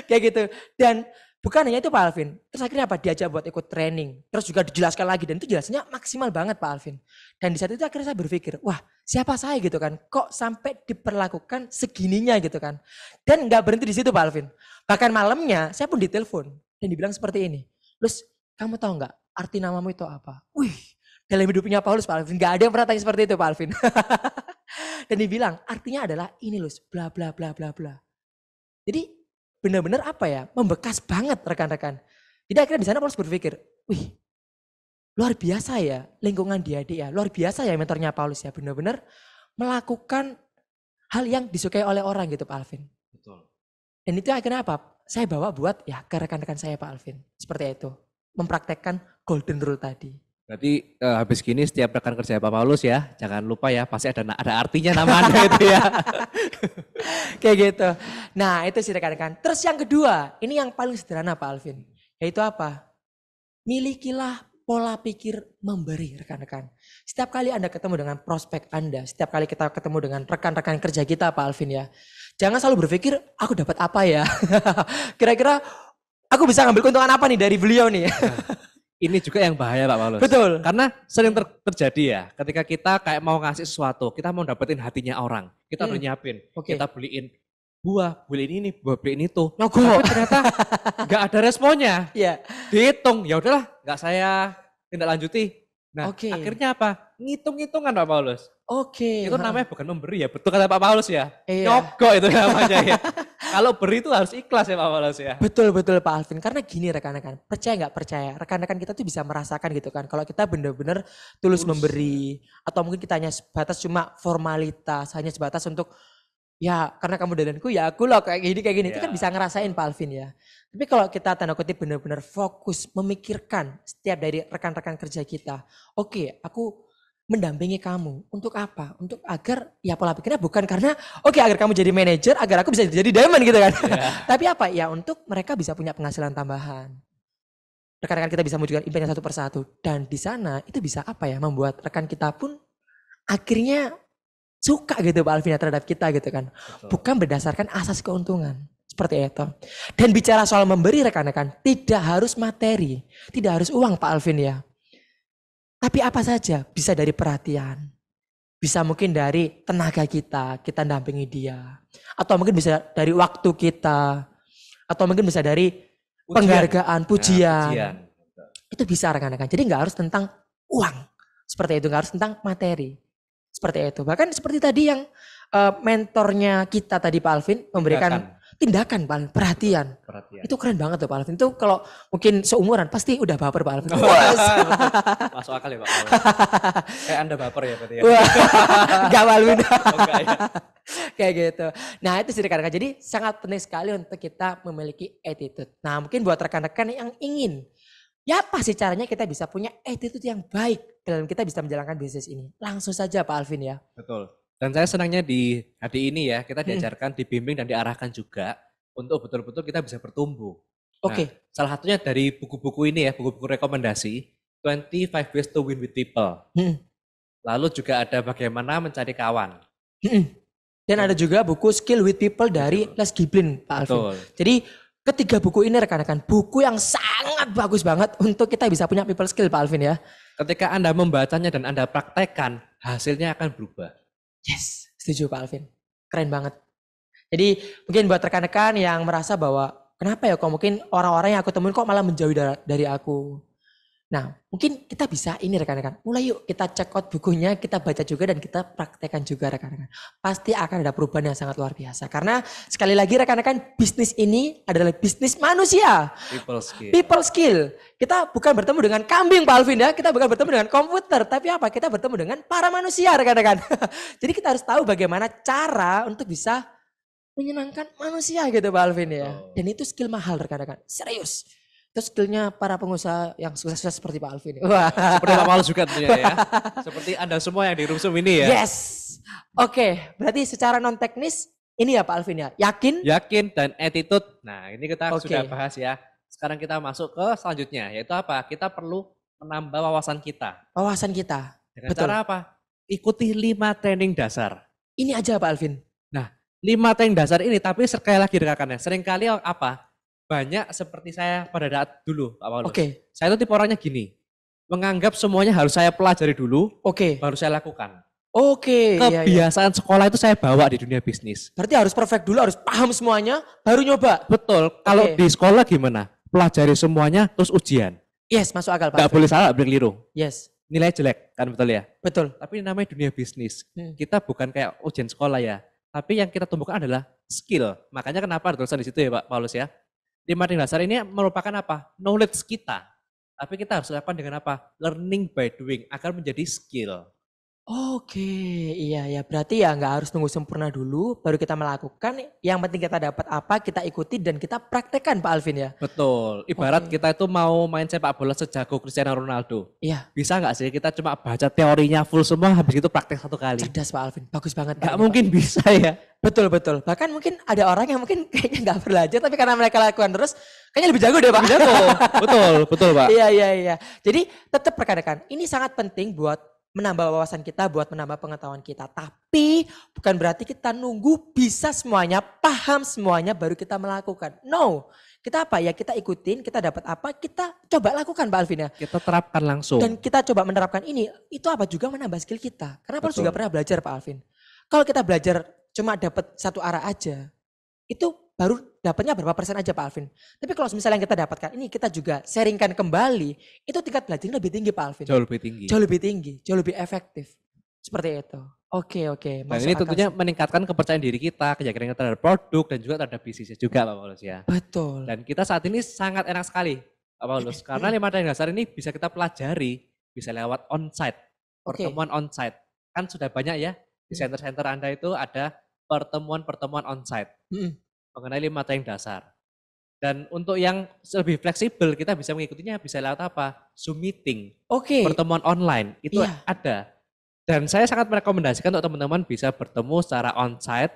Kayak gitu. Dan bukan hanya itu Pak Alvin. Terus akhirnya apa? Diajak buat ikut training. Terus juga dijelaskan lagi. Dan itu jelasnya maksimal banget Pak Alvin. Dan di saat itu akhirnya saya berpikir, wah siapa saya gitu kan. Kok sampai diperlakukan segininya gitu kan. Dan gak berhenti di situ Pak Alvin. Bahkan malamnya saya pun ditelepon. Dan dibilang seperti ini. Lus, kamu tahu gak arti namamu itu apa? Wih, dalam hidupnya Paulus Pak Alvin. Gak ada yang pernah tanya seperti itu Pak Alvin. Dan dibilang artinya adalah ini Lus, bla bla bla bla bla. Jadi benar-benar apa ya, membekas banget rekan-rekan. Jadi akhirnya di sana Paulus berpikir, wih luar biasa ya lingkungan dia luar biasa ya mentornya Paulus ya, benar-benar melakukan hal yang disukai oleh orang gitu Pak Alvin. Betul. Dan itu akhirnya apa? Saya bawa buat ya ke rekan-rekan saya Pak Alvin, seperti itu, mempraktekkan golden rule tadi. Berarti habis gini setiap rekan kerja Pak Paulus ya, jangan lupa ya pasti ada artinya nama Anda itu ya. Kayak gitu. Nah itu sih rekan-rekan. Terus yang kedua, ini yang paling sederhana Pak Alvin. Yaitu apa? Milikilah pola pikir memberi rekan-rekan. Setiap kali Anda ketemu dengan prospek Anda, setiap kali kita ketemu dengan rekan-rekan kerja kita Pak Alvin ya. Jangan selalu berpikir aku dapat apa ya. Kira-kira aku bisa ngambil keuntungan apa nih dari beliau nih. Ini juga yang bahaya Pak Paulus. Betul. Karena sering terjadi ya, ketika kita kayak mau ngasih sesuatu, kita mau dapetin hatinya orang. Kita udah nyiapin, kita beliin buah, beliin ini, buah beliin itu. Tapi ternyata nggak ada responnya. Iya. Dihitung, ya udahlah, nggak saya tindak lanjuti. Nah, akhirnya apa? Ngitung-ngitungan Pak Paulus. Itu namanya bukan memberi ya, betul kata Pak Paulus ya. Nyogok itu namanya ya. Kalau beri itu harus ikhlas ya Pak Paulus ya. Betul Pak Alvin. Karena gini rekan-rekan, percaya nggak percaya, rekan-rekan kita tuh bisa merasakan gitu kan. Kalau kita benar-benar tulus memberi, atau mungkin kita hanya sebatas cuma formalitas, hanya sebatas untuk ya karena kamu dandanku ya aku loh kayak gini. Itu kan bisa ngerasain Pak Alvin ya. Tapi kalau kita tanda kutip benar-benar fokus memikirkan setiap dari rekan-rekan kerja kita. Oke, aku mendampingi kamu. Untuk apa? Untuk agar ya pola pikirnya bukan karena agar kamu jadi manajer, agar aku bisa jadi diamond gitu kan. Tapi apa? Ya untuk mereka bisa punya penghasilan tambahan. Rekan-rekan kita bisa mewujudkan impiannya satu persatu. Dan di sana itu bisa apa ya? Membuat rekan kita pun akhirnya suka gitu Pak Alvin terhadap kita gitu kan. Betul. Bukan berdasarkan asas keuntungan. Seperti itu. Dan bicara soal memberi rekan-rekan, tidak harus materi. Tidak harus uang Pak Alvin ya. Tapi apa saja bisa dari perhatian, Bisa mungkin dari tenaga kita dampingi dia. Atau mungkin bisa dari waktu kita. Atau mungkin bisa dari Ujian. penghargaan, Nah, pujian. ujian. Itu bisa rekan-rekan. Jadi nggak harus tentang uang. Seperti itu, nggak harus tentang materi. Seperti itu. Bahkan seperti tadi yang mentornya kita tadi Pak Alvin memberikan tindakan Pak Alvin, perhatian. Perhatian. Itu keren banget tuh Pak Alvin. Itu kalau mungkin seumuran pasti udah baper Pak Alvin. Masuk akal ya Pak. Kayak Anda baper ya berarti ya. Gak Pak Alvin. Enggak ya. Kayak gitu. Nah itu sih rekan-rekan. Jadi sangat penting sekali untuk kita memiliki attitude. Nah mungkin buat rekan-rekan yang ingin, ya apa sih caranya kita bisa punya attitude yang baik dalam kita bisa menjalankan bisnis ini? Langsung saja Pak Alvin ya. Betul. Dan saya senangnya di hari ini ya, kita diajarkan, dibimbing dan diarahkan juga untuk betul-betul kita bisa bertumbuh. Oke. Nah, salah satunya dari buku-buku ini ya, buku-buku rekomendasi, 25 Ways to Win with People. Lalu juga ada bagaimana mencari kawan. Dan ada juga buku Skill with People dari Les Giblin Pak Alvin. Betul. Jadi ketiga buku ini rekan-rekan, buku yang sangat bagus banget untuk kita bisa punya people skill Pak Alvin ya. Ketika Anda membacanya dan Anda praktekkan, hasilnya akan berubah. Yes, setuju Pak Alvin. Keren banget. Jadi mungkin buat rekan-rekan yang merasa bahwa kenapa ya kok mungkin orang-orang yang aku temuin kok malah menjauhi dari aku. Nah mungkin kita bisa ini rekan-rekan. Mulai yuk kita check out bukunya, kita baca juga dan kita praktekkan juga rekan-rekan. Pasti akan ada perubahan yang sangat luar biasa. Karena sekali lagi rekan-rekan bisnis ini adalah bisnis manusia. People skill. People skill. Kita bukan bertemu dengan kambing Pak Alvin ya. Kita bukan bertemu dengan komputer. Tapi apa? Kita bertemu dengan para manusia rekan-rekan. Jadi kita harus tahu bagaimana cara untuk bisa menyenangkan manusia gitu Pak Alvin ya. Dan itu skill mahal rekan-rekan. Serius. Itu skillnya para pengusaha yang sukses seperti Pak Alvin. Wah. Seperti Pak Paulus juga tentunya ya. Seperti Anda semua yang di Rumsum ini ya. Yes. Oke. Berarti secara non teknis ini ya Pak Alvin ya. Yakin? Yakin dan attitude. Nah ini kita Oke. sudah bahas ya. Sekarang kita masuk ke selanjutnya. Yaitu apa? Kita perlu menambah wawasan kita. Wawasan kita. Dengan Betul. cara apa? Ikuti 5 training dasar. Ini aja Pak Alvin. Nah 5 training dasar ini tapi sekali lagi rekan-rekan seringkali apa? Banyak seperti saya pada saat dulu Pak Paulus. Oke. Saya itu tipe orangnya gini. Menganggap semuanya harus saya pelajari dulu. Oke. Baru saya lakukan. Oke. Kebiasaan sekolah itu saya bawa di dunia bisnis. Berarti harus perfect dulu, harus paham semuanya, baru nyoba. Betul. Kalau di sekolah gimana? Pelajari semuanya terus ujian. Yes, masuk akal Pak. Gak boleh salah, boleh keliru. Yes. Nilai jelek, kan betul ya? Betul. Tapi ini namanya dunia bisnis. Kita bukan kayak ujian sekolah ya. Tapi yang kita tumbuhkan adalah skill. Makanya kenapa ada tulisan di situ ya Pak Paulus ya. 5 training dasar ini merupakan apa? Knowledge kita. Tapi kita harus lakukan dengan apa? Learning by doing agar menjadi skill. Oke, iya ya. Berarti ya nggak harus nunggu sempurna dulu, baru kita melakukan. Yang penting kita dapat apa, kita ikuti dan kita praktekkan Pak Alvin ya. Betul. Ibarat kita itu mau main sepak bola sejago Cristiano Ronaldo. Iya. Bisa nggak sih kita cuma baca teorinya full semua, habis itu praktek 1 kali? Cerdas Pak Alvin, bagus banget. Gak mungkin bisa ya. Betul. Bahkan mungkin ada orang yang mungkin kayaknya nggak belajar, tapi karena mereka lakukan terus, kayaknya lebih jago deh Pak. Betul Pak. Iya. Jadi tetap rekan-rekan, ini sangat penting buat menambah wawasan kita, buat menambah pengetahuan kita. Tapi bukan berarti kita nunggu bisa semuanya, paham semuanya baru kita melakukan. No, kita apa ya, kita ikutin, kita dapat apa, kita coba lakukan Pak Alvin ya. Kita terapkan langsung. Dan kita coba menerapkan ini, itu apa juga menambah skill kita. Karena Paulus juga pernah belajar Pak Alvin. Kalau kita belajar cuma dapat satu arah aja, itu baru dapatnya berapa persen aja Pak Alvin. Tapi kalau misalnya yang kita dapatkan ini kita juga sharingkan kembali, itu tingkat belajarnya lebih tinggi Pak Alvin. Jauh lebih tinggi. Jauh lebih tinggi, jauh lebih efektif. Seperti itu. Oke. Dan ini tentunya meningkatkan kepercayaan diri kita, keyakinan kita terhadap produk dan juga terhadap bisnisnya juga Pak Paulus ya. Betul. Dan kita saat ini sangat enak sekali Pak Paulus. Karena 5 training dasar ini bisa kita pelajari, bisa lewat onsite, pertemuan onsite. Kan sudah banyak ya, di center-center Anda itu ada pertemuan onsite. Mengenai 5 training dasar. Dan untuk yang lebih fleksibel kita bisa mengikutinya bisa lewat apa? Zoom meeting. Pertemuan online itu ada. Dan saya sangat merekomendasikan untuk teman-teman bisa bertemu secara onsite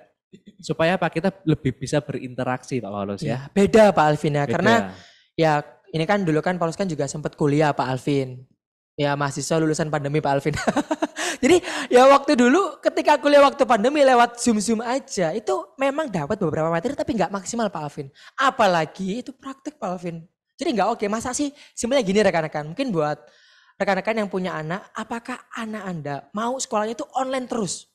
supaya apa? Kita lebih bisa berinteraksi Pak Paulus ya. Beda Pak Alvin ya. Beda. Karena ya ini kan dulu kan Paulus kan juga sempat kuliah Pak Alvin. Ya mahasiswa lulusan pandemi Pak Alvin. Jadi ya waktu dulu ketika kuliah waktu pandemi lewat Zoom aja itu memang dapat beberapa materi tapi nggak maksimal Pak Alvin. Apalagi itu praktek Pak Alvin. Jadi nggak oke. Masa sih simpelnya gini rekan-rekan. Mungkin buat rekan-rekan yang punya anak, apakah anak Anda mau sekolahnya itu online terus?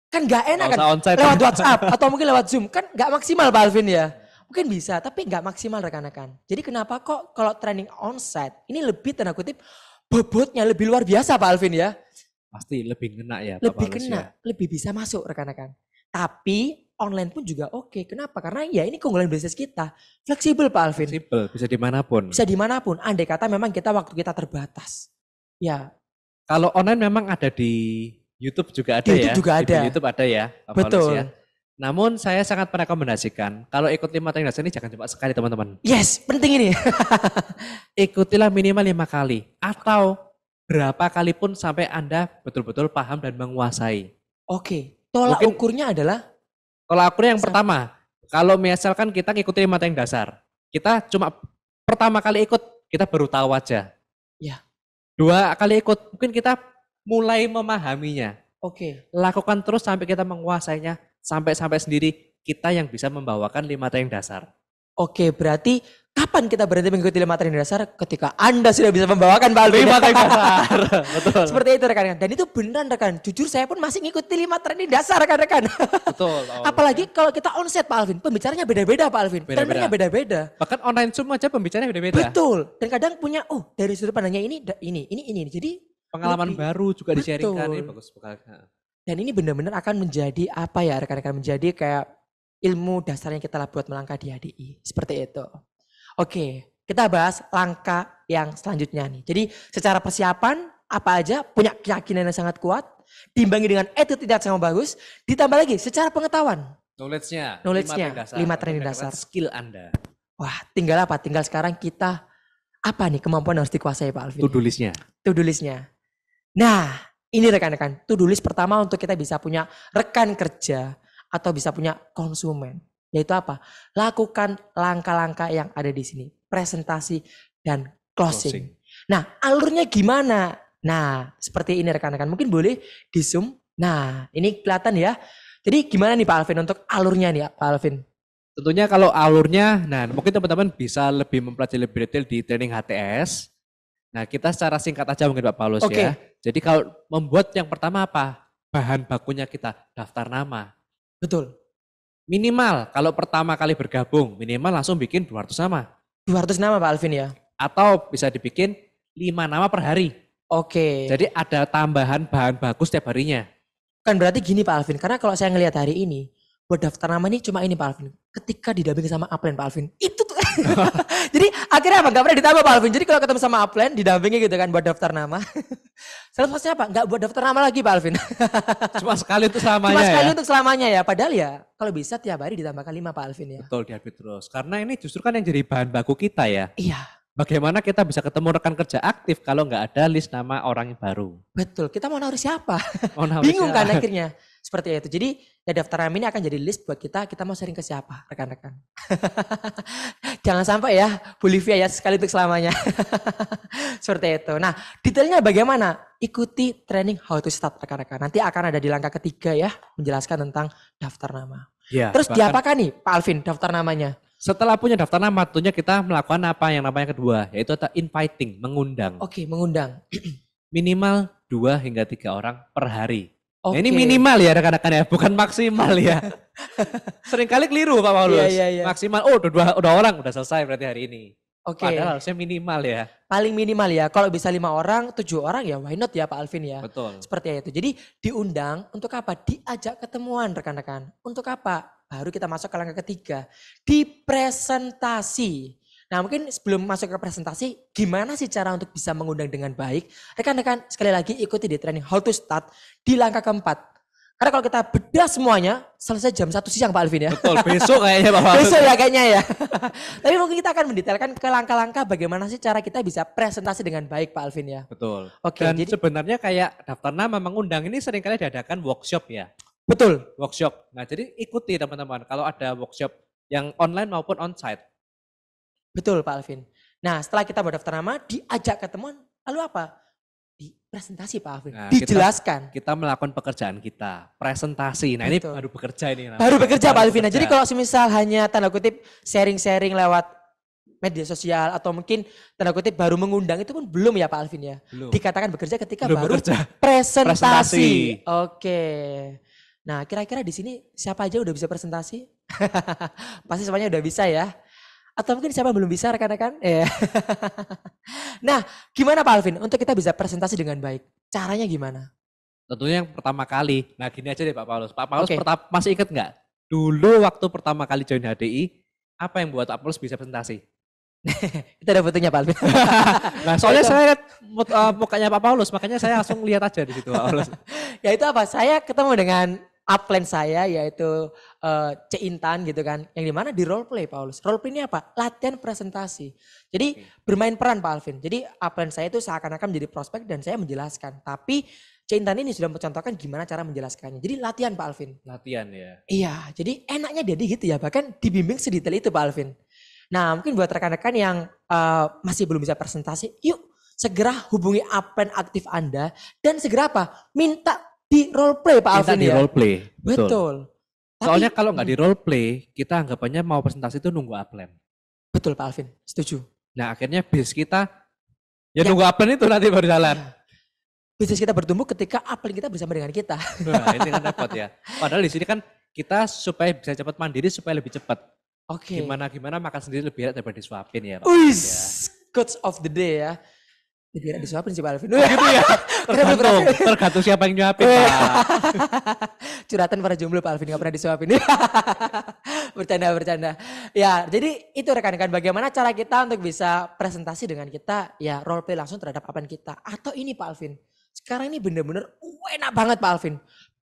Kan nggak enak Nggak kan, usah onsite. lewat WhatsApp atau mungkin lewat Zoom, kan nggak maksimal Pak Alvin ya. Mungkin bisa, tapi nggak maksimal rekan-rekan. Jadi kenapa kok kalau training onsite, ini lebih tanda kutip, bobotnya lebih luar biasa Pak Alvin ya. Pasti lebih kena ya Pak Lebih Paulus kena, ya. lebih bisa masuk rekan-rekan. Tapi online pun juga oke. Kenapa? Karena ya ini keunggulan bisnis kita. Fleksibel Pak Alvin. Fleksibel, bisa dimanapun. Bisa dimanapun. Andai kata memang waktu kita terbatas. Ya, Kalau online memang ada di YouTube juga ada di ya. YouTube juga ada. Di YouTube ada ya Pak Paulus Betul. ya. Namun saya sangat merekomendasikan kalau ikut 5 training dasar ini jangan cuma sekali teman-teman. Yes, penting ini. Ikutilah minimal 5 kali atau berapa kali pun sampai Anda betul-betul paham dan menguasai. Oke, tolak Mungkin- ukurnya adalah Kalau aku yang pertama, kalau misalkan kita ngikutin 5 training dasar, kita cuma pertama kali ikut, kita baru tahu aja. Ya. 2 kali ikut, mungkin kita mulai memahaminya. oke. Lakukan terus sampai kita menguasainya, sampai sendiri kita yang bisa membawakan 5 training dasar. Oke, berarti kapan kita berhenti mengikuti 5 training dasar? Ketika Anda sudah bisa membawakan Pak Alvin. 5 training dasar, betul. Seperti itu rekan-rekan. Dan itu beneran rekan. Jujur saya pun masih ngikuti 5 training dasar rekan-rekan. Betul. Apalagi kalau kita onset Pak Alvin. Pembicaranya beda-beda Pak Alvin. Beda-beda. Trainernya beda-beda. Bahkan online Zoom aja pembicaranya beda-beda. Betul. Dan kadang punya, dari sudut pandangnya ini. Jadi Pengalaman lebih- baru juga di-sharingkan, Betul. ini bagus sekali. dan ini benar-benar akan menjadi apa ya rekan-rekan, menjadi kayak ilmu dasarnya kita lah buat melangkah di HDI. Seperti itu. Oke, kita bahas langkah yang selanjutnya nih. Jadi secara persiapan apa aja, punya keyakinan yang sangat kuat, diimbangi dengan attitude yang sangat bagus, ditambah lagi secara pengetahuan. Knowledge-nya, Knowledge-nya, 5 training Untuk dasar. meningkatkan skill Anda. Wah, tinggal apa? Tinggal sekarang kita apa nih kemampuan yang harus dikuasai Pak Alvin? To-do list-nya. To-do list-nya. Nah, ini rekan-rekan, to-do list pertama untuk kita bisa punya rekan kerja atau bisa punya konsumen. Yaitu apa? Lakukan langkah-langkah yang ada di sini. Presentasi dan closing. Nah, alurnya gimana? Nah, seperti ini rekan-rekan. Mungkin boleh di zoom. Nah, ini kelihatan ya. Jadi gimana nih Pak Alvin untuk alurnya nih Pak Alvin? Tentunya kalau alurnya, nah mungkin teman-teman bisa lebih mempelajari lebih detail di training HTS. Nah kita secara singkat aja mungkin Pak Paulus Oke. ya. Jadi kalau membuat yang pertama apa? Bahan bakunya kita daftar nama. Betul. Minimal kalau pertama kali bergabung, minimal langsung bikin 200 nama. 200 nama Pak Alvin ya? Atau bisa dibikin 5 nama per hari. Oke. Jadi ada tambahan bahan baku setiap harinya. Kan berarti gini Pak Alvin, karena kalau saya ngelihat hari ini, buat daftar nama ini cuma ini Pak Alvin. Ketika didampingi sama upline Pak Alvin, itu tuh. Jadi akhirnya apa? Gak pernah ditambah Pak Alvin. Jadi kalau ketemu sama upline, didampingi gitu kan buat daftar nama. Selanjutnya apa? Gak buat daftar nama lagi Pak Alvin. Cuma sekali untuk selamanya Cuma sekali ya. untuk selamanya ya. Padahal ya kalau bisa tiap hari ditambahkan 5 Pak Alvin ya. Betul, diupdate terus. Karena ini justru kan yang jadi bahan baku kita ya. Iya, Bagaimana kita bisa ketemu rekan kerja aktif kalau nggak ada list nama orang yang baru? betul. Kita mau naruh siapa? Oh, nama Bingung kan siapa? akhirnya. Seperti itu. Jadi ya daftar nama ini akan jadi list buat kita mau sharing ke siapa rekan-rekan. Jangan sampai ya Bolivia ya sekali untuk selamanya. Seperti itu. Nah detailnya bagaimana? Ikuti training how to start rekan-rekan. Nanti akan ada di langkah ketiga ya menjelaskan tentang daftar nama. Ya, Terus bahkan diapakan nih Pak Alvin daftar namanya? setelah punya daftar nama, tentunya kita melakukan apa yang namanya kedua, yaitu inviting, mengundang. Oke, mengundang. Minimal 2 hingga 3 orang per hari. Nah, Oke. ini minimal ya rekan-rekan ya, bukan maksimal ya. Seringkali keliru Pak Paulus. Iya. Maksimal, udah orang, udah selesai berarti hari ini. Oke. Padahal harusnya minimal ya. Paling minimal ya. Kalau bisa 5 orang, 7 orang ya why not ya Pak Alvin ya. Betul. Seperti itu. Jadi diundang untuk apa? Diajak ketemuan rekan-rekan. Untuk apa? Baru kita masuk ke langkah ketiga. Di presentasi. Nah mungkin sebelum masuk ke presentasi, gimana sih cara untuk bisa mengundang dengan baik? Rekan-rekan sekali lagi ikuti di training how to start di langkah keempat. Karena kalau kita bedah semuanya, selesai jam 1 siang Pak Alvin ya. Betul, besok kayaknya Pak Paulus. Besok ya kayaknya ya. Tapi mungkin kita akan mendetailkan ke langkah-langkah bagaimana sih cara kita bisa presentasi dengan baik Pak Alvin ya. Betul. Oke, Dan jadi sebenarnya kayak daftar nama mengundang ini seringkali diadakan workshop ya. betul. Workshop. Nah jadi ikuti teman-teman kalau ada workshop yang online maupun onsite. Betul Pak Alvin. Nah setelah kita berdaftar nama, diajak ketemuan, lalu apa? Di presentasi Pak Alvin. Nah, Dijelaskan. Kita melakukan pekerjaan kita, presentasi. Nah ini Betul. baru bekerja ini. Baru bekerja Pak Alvin. Nah, bekerja. jadi kalau semisal hanya tanda kutip sharing-sharing lewat media sosial atau mungkin tanda kutip baru mengundang itu pun belum ya Pak Alvin ya. Belum. Dikatakan bekerja ketika Belum baru bekerja. presentasi. Oke. Nah, kira-kira di sini siapa aja udah bisa presentasi? Pasti semuanya udah bisa ya. Atau mungkin siapa belum bisa rekan-rekan? Nah, gimana Pak Alvin untuk kita bisa presentasi dengan baik? Caranya gimana? Tentunya yang pertama kali. Nah gini aja deh Pak Paulus. Pak Paulus Oke. masih ingat nggak? Dulu waktu pertama kali join HDI, apa yang buat Pak Paulus bisa presentasi? Kita ada fotonya Pak Alvin. Nah soalnya saya lihat mukanya Pak Paulus, makanya saya langsung lihat aja di situ Pak Paulus. Ya itu apa? Saya ketemu dengan upline saya yaitu C Intan gitu kan. Yang dimana di role play Paulus. Role play ini apa? Latihan presentasi. Jadi bermain peran Pak Alvin. Jadi upline saya itu seakan-akan menjadi prospek dan saya menjelaskan. Tapi C Intan ini sudah mencontohkan gimana cara menjelaskannya. Jadi latihan Pak Alvin. Latihan ya. Iya, jadi enaknya jadi gitu ya. Bahkan dibimbing sedetail itu Pak Alvin. Nah mungkin buat rekan-rekan yang masih belum bisa presentasi, yuk segera hubungi upline aktif Anda. Dan segera apa? Minta di role play Pak Minta Alvin di ya. role play. Betul. Soalnya kalau nggak di role play, kita anggapannya mau presentasi itu nunggu upline. Betul Pak Alvin, setuju. Nah akhirnya bis kita ya nunggu upline itu nanti baru jalan. Bisnis kita bertumbuh ketika upline kita bersama dengan kita. Nah ini kan repot ya. Padahal di sini kan kita supaya bisa cepat mandiri supaya lebih cepat. Oke. Gimana makan sendiri lebih enak daripada disuapin ya Pak. Wis, Ya. quotes of the day ya. Lebih enak disuapin sih Pak Alvin. Gitu ya. Tergantung siapa yang nyuapin Pak. Curhatan para jomblo Pak Alvin gak pernah disuapin. Bercanda. Ya, jadi itu rekan-rekan bagaimana cara kita untuk bisa presentasi dengan kita ya role play langsung terhadap apaan kita. Atau ini Pak Alvin. Sekarang ini bener-bener enak banget Pak Alvin.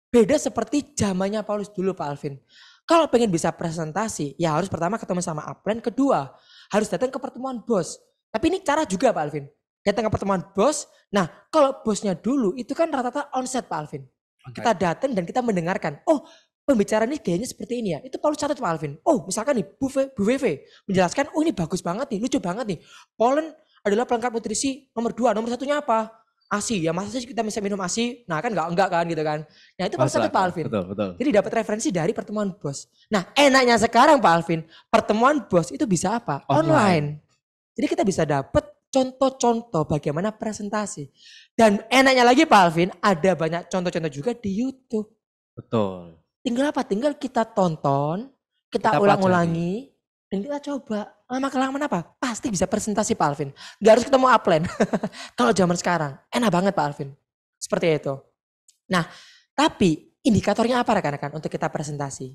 Beda seperti zamannya Paulus dulu Pak Alvin. Kalau pengen bisa presentasi ya harus pertama ketemu sama upline. Kedua harus datang ke pertemuan bos. Tapi ini cara juga Pak Alvin. Datang ke pertemuan bos. Nah kalau bosnya dulu itu kan rata-rata onset Pak Alvin. Kita datang dan kita mendengarkan. Oh pembicaraan ini gayanya seperti ini ya. Itu Paulus catat Pak Alvin. Oh misalkan nih Bu VV menjelaskan. Oh ini bagus banget nih. Lucu banget nih. Polen adalah pelengkap nutrisi nomor 2. Nomor 1-nya apa? ASI ya. Masa sih kita bisa minum ASI? Nah kan enggak kan gitu kan. Nah itu Paulus catat Pak Alvin. Betul. Jadi dapat referensi dari pertemuan bos. Nah enaknya sekarang Pak Alvin. Pertemuan bos itu bisa apa? Online. Jadi kita bisa dapat contoh-contoh bagaimana presentasi. Dan enaknya lagi Pak Alvin, ada banyak contoh-contoh juga di YouTube. Betul. Tinggal apa? Tinggal kita tonton, kita ulang-ulangi, dan kita coba. Lama-kelamaan apa? Pasti bisa presentasi Pak Alvin. Gak harus ketemu upline. Kalau zaman sekarang, enak banget Pak Alvin. Seperti itu. Nah, tapi indikatornya apa rekan-rekan untuk kita presentasi?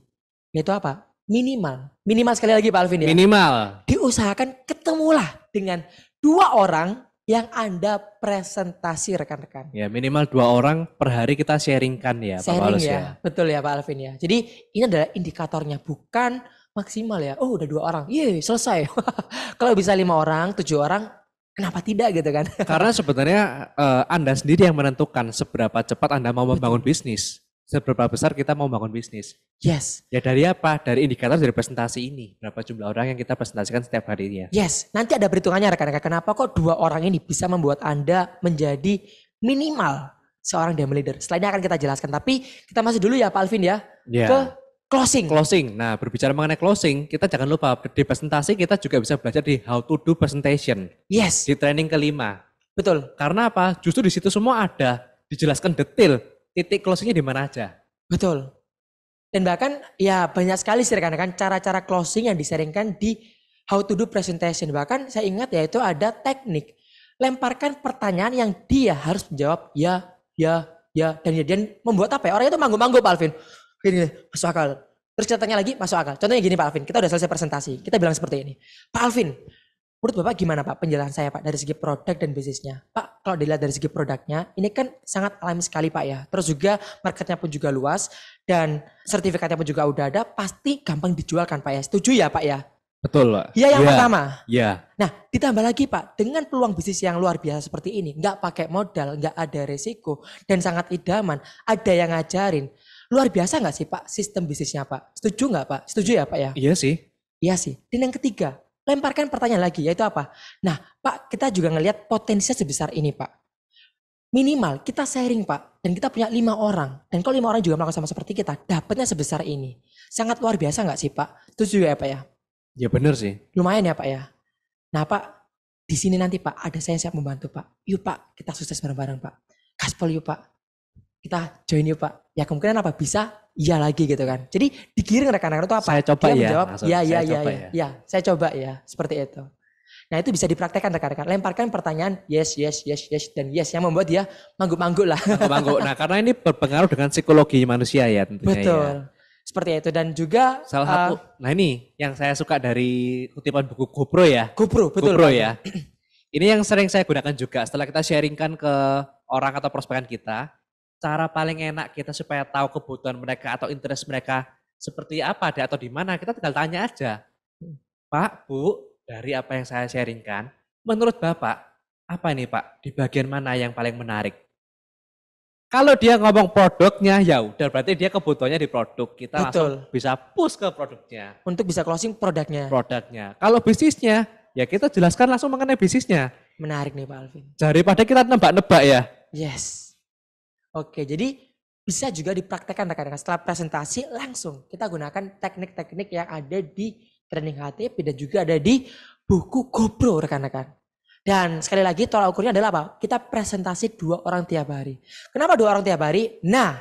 Yaitu apa? Minimal sekali lagi Pak Alvin ya. Minimal. Diusahakan ketemulah dengan 2 orang yang Anda presentasi rekan-rekan. Ya minimal 2 orang per hari kita sharingkan ya Pak Paulus ya. Betul ya Pak Alvin ya. Jadi ini adalah indikatornya bukan maksimal ya. Oh udah 2 orang, selesai. Kalau bisa 5 orang, 7 orang, kenapa tidak gitu kan. Karena sebenarnya Anda sendiri yang menentukan seberapa cepat Anda mau membangun bisnis. Seberapa besar kita mau bangun bisnis. Yes. Ya dari apa? Dari indikator dari presentasi ini. Berapa jumlah orang yang kita presentasikan setiap harinya. Yes. Nanti ada perhitungannya rekan-rekan. Kenapa kok 2 orang ini bisa membuat Anda menjadi minimal seorang demo leader. Setelah ini akan kita jelaskan. Tapi kita masih dulu ya Pak Alvin ya. Ke closing. Nah berbicara mengenai closing. Kita jangan lupa di presentasi kita juga bisa belajar di how to do presentation. Yes. Di training kelima. Betul. Karena apa? Justru di situ semua ada. Dijelaskan detail. Titik closingnya di mana aja. Betul. Dan bahkan ya banyak sekali sih rekan-rekan cara-cara closing yang disaringkan di how to do presentation. Bahkan saya ingat yaitu ada teknik. Lemparkan pertanyaan yang dia harus menjawab ya, dan membuat apa ya? Orang itu manggung-manggung Pak Alvin. Gini, masuk akal. Terus kita tanya lagi, masuk akal. Contohnya gini Pak Alvin, kita udah selesai presentasi. Kita bilang seperti ini. Pak Alvin, menurut Bapak gimana Pak penjelasan saya Pak dari segi produk dan bisnisnya? Pak kalau dilihat dari segi produknya ini kan sangat alami sekali Pak ya. Terus juga marketnya pun juga luas dan sertifikatnya pun juga udah ada. Pasti gampang dijual kan Pak ya. Setuju ya Pak ya? Betul Pak. Iya yang pertama. Iya. Nah ditambah lagi Pak dengan peluang bisnis yang luar biasa seperti ini. Nggak pakai modal, nggak ada resiko dan sangat idaman. Ada yang ngajarin. Luar biasa nggak sih Pak sistem bisnisnya Pak? Setuju nggak Pak? Setuju ya Pak ya? Iya sih. Iya sih. Dan yang ketiga. Lemparkan pertanyaan lagi, yaitu apa? Nah, Pak, kita juga ngelihat potensinya sebesar ini, Pak. Minimal kita sharing, Pak. Dan kita punya 5 orang. Dan kalau 5 orang juga melakukan sama seperti kita, dapatnya sebesar ini. Sangat luar biasa nggak sih, Pak? Setuju ya, Pak ya? Ya benar sih. Lumayan ya, Pak ya? Nah Pak, di sini nanti Pak ada saya siap membantu Pak. Yuk Pak, kita sukses bareng-bareng Pak. Gaspol yuk Pak, kita join yuk Pak. Ya kemungkinan apa? Bisa, iya lagi gitu kan. Jadi digiring rekan-rekan itu apa? Saya coba Dia ya, menjawab, langsung. ya, Saya ya, ya, coba ya, ya. ya, saya coba ya, seperti itu. Nah itu bisa dipraktekkan rekan-rekan. Lemparkan pertanyaan yes, yes, yes, yes, dan yes yang membuat dia mangguk-mangguk lah. Mangkuk-mangkuk. Nah karena ini berpengaruh dengan psikologi manusia ya tentunya Betul. ya. Seperti itu dan juga Salah satu, nah ini yang saya suka dari kutipan buku GoPro ya. GoPro, betul GoPro Pak. ya. Ini yang sering saya gunakan juga setelah kita sharingkan ke orang atau prospekan kita. Cara paling enak kita supaya tahu kebutuhan mereka atau interest mereka seperti apa deh atau di mana, kita tinggal tanya aja. Pak, Bu, dari apa yang saya sharingkan, menurut Bapak, apa ini Pak, di bagian mana yang paling menarik? Kalau dia ngomong produknya, ya udah berarti dia kebutuhannya di produk. Kita Betul. langsung bisa push ke produknya. Untuk bisa closing produknya. Kalau bisnisnya, ya kita jelaskan langsung mengenai bisnisnya. Menarik nih Pak Alvin. Daripada kita nebak-nebak ya. Yes. Oke, jadi bisa juga dipraktekkan rekan-rekan. Setelah presentasi langsung kita gunakan teknik-teknik yang ada di training HTP dan juga ada di buku GoPro rekan-rekan. Dan sekali lagi tolak ukurnya adalah apa? Kita presentasi 2 orang tiap hari. Kenapa 2 orang tiap hari? Nah,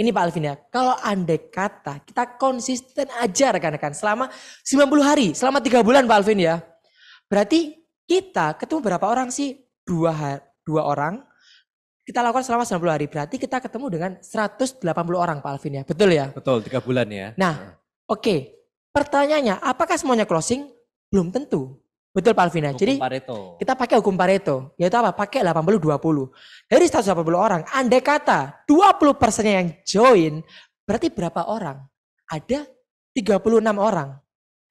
ini Pak Alvin ya. Kalau andai kata kita konsisten aja rekan-rekan selama 90 hari, selama 3 bulan Pak Alvin ya. Berarti kita ketemu berapa orang sih? 2 orang. Kita lakukan selama 90 hari. Berarti kita ketemu dengan 180 orang Pak Alvin ya. Betul ya? Betul, 3 bulan ya. Nah, oke. Pertanyaannya, apakah semuanya closing? Belum tentu. Betul Pak Alvin ya. Hukum Jadi Pareto. kita pakai hukum Pareto. Yaitu apa? Pakai 80-20. Dari 180 orang, andai kata 20% yang join, berarti berapa orang? Ada 36 orang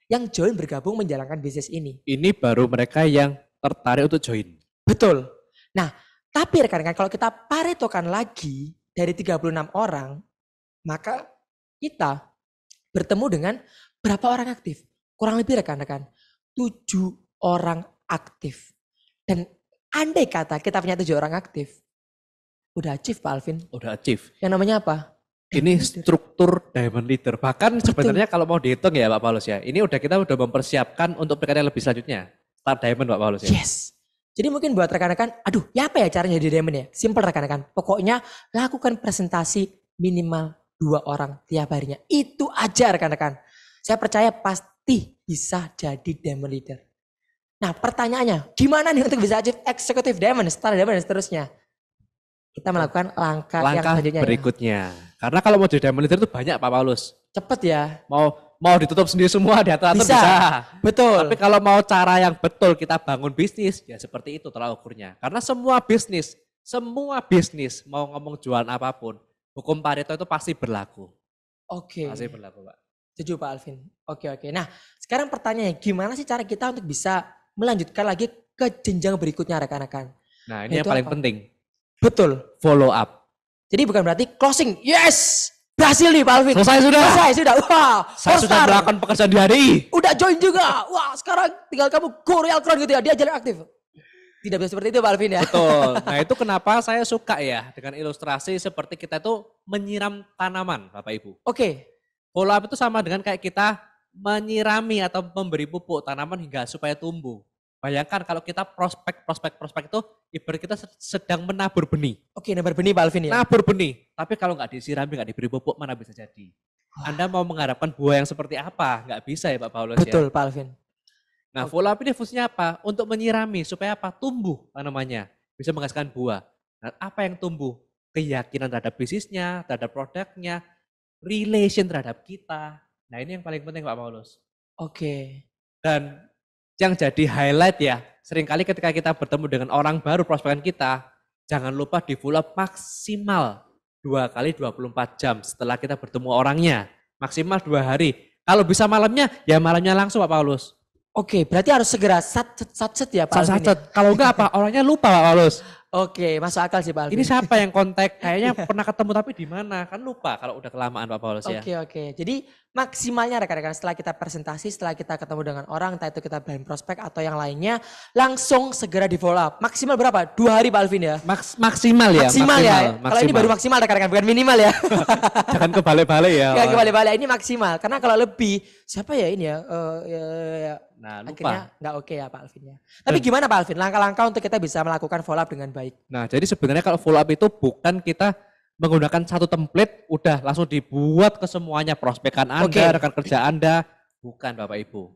yang join bergabung menjalankan bisnis ini. Ini baru mereka yang tertarik untuk join. Betul. Nah, tapi rekan-rekan kalau kita paretokan lagi dari 36 orang, maka kita bertemu dengan berapa orang aktif? Kurang lebih rekan-rekan 7 orang aktif. Dan andai kata kita punya 7 orang aktif, udah achieve Pak Alvin. Udah achieve. Yang namanya apa? Ini struktur Diamond Leader. Bahkan sebenarnya kalau mau dihitung ya Pak Paulus ya, ini kita udah mempersiapkan untuk peringkat yang lebih selanjutnya. Start Diamond Pak Paulus ya. Yes. Jadi mungkin buat rekan-rekan, aduh ya apa ya caranya jadi Diamond ya? Simple rekan-rekan. Pokoknya lakukan presentasi minimal 2 orang tiap harinya. Itu aja rekan-rekan. Saya percaya pasti bisa jadi Diamond Leader. Nah pertanyaannya, gimana nih untuk bisa achieve Executive Diamond, Star Diamond dan seterusnya? Kita melakukan langkah yang selanjutnya. Berikutnya. Karena kalau mau jadi Diamond Leader itu banyak Pak Paulus. Cepet ya. Mau ditutup sendiri semua, diatur-atur bisa. Betul. Tapi kalau mau cara yang betul kita bangun bisnis, ya seperti itu tolak ukurnya. Karena semua bisnis mau ngomong jualan apapun, hukum Pareto itu pasti berlaku. Oke. Pasti berlaku Pak. Setuju Pak Alvin. Oke. Nah sekarang pertanyaannya, gimana sih cara kita untuk bisa melanjutkan lagi ke jenjang berikutnya rekan-rekan? Nah ini yang paling penting. Betul. Follow up. Jadi bukan berarti closing. Yes! Berhasil nih Pak Alvin. Selesai sudah. Wah, saya sudah melakukan pekerjaan di hari. Udah join juga. Wah, sekarang tinggal kamu go Real Crown gitu ya. Dia jalan aktif. Tidak bisa seperti itu Pak Alvin ya. Betul. Nah itu kenapa saya suka ya dengan ilustrasi seperti kita itu menyiram tanaman Bapak Ibu. Oke. Follow up itu sama dengan kayak kita menyirami atau memberi pupuk tanaman hingga supaya tumbuh. Bayangkan kalau kita prospek itu ibarat kita sedang menabur benih. Oke, nabur benih Pak Alvin ya. Nabur benih, tapi kalau nggak disirami, nggak diberi pupuk mana bisa jadi. Anda mau mengharapkan buah yang seperti apa? Nggak bisa ya Pak Paulus ya. Betul Pak Alvin. Nah follow up ini fungsinya apa? Untuk menyirami supaya apa? Tumbuh tanamannya, bisa menghasilkan buah. Nah apa yang tumbuh? Keyakinan terhadap bisnisnya, terhadap produknya, relation terhadap kita. Nah ini yang paling penting Pak Paulus. Oke. Dan yang jadi highlight ya, seringkali ketika kita bertemu dengan orang baru prospekan kita, jangan lupa di follow up maksimal 2 kali 24 jam setelah kita bertemu orangnya. Maksimal 2 hari. Kalau bisa malamnya, ya malamnya langsung Pak Paulus. Oke, berarti harus segera sat ya Pak Alvin. Kalau enggak apa, orangnya lupa Pak Paulus. Oke, masuk akal sih Pak Alvin. Ini siapa yang kontak? Kayaknya pernah ketemu tapi di mana? Kan lupa kalau udah kelamaan Pak Paulus ya. Oke. Jadi maksimalnya rekan-rekan setelah kita presentasi, setelah kita ketemu dengan orang, entah itu kita blind prospect atau yang lainnya, langsung segera di follow up. Maksimal berapa? 2 hari Pak Alvin ya? Maksimal ya. Maksimal ya. Kalau ini baru maksimal rekan-rekan, bukan minimal ya. Jangan kebalik-balik ya. Jangan kebalik-balik, ini maksimal. Karena kalau lebih, siapa ya ini ya? Nah, Akhirnya lupa. nggak oke ya Pak Alvin ya. Tapi Dan, gimana Pak Alvin? Langkah-langkah untuk kita bisa melakukan follow up dengan baik. nah, jadi sebenarnya kalau follow up itu bukan kita menggunakan satu template, udah langsung dibuat ke semuanya prospekan Oke. Anda, rekan kerja Anda. Bukan Bapak Ibu.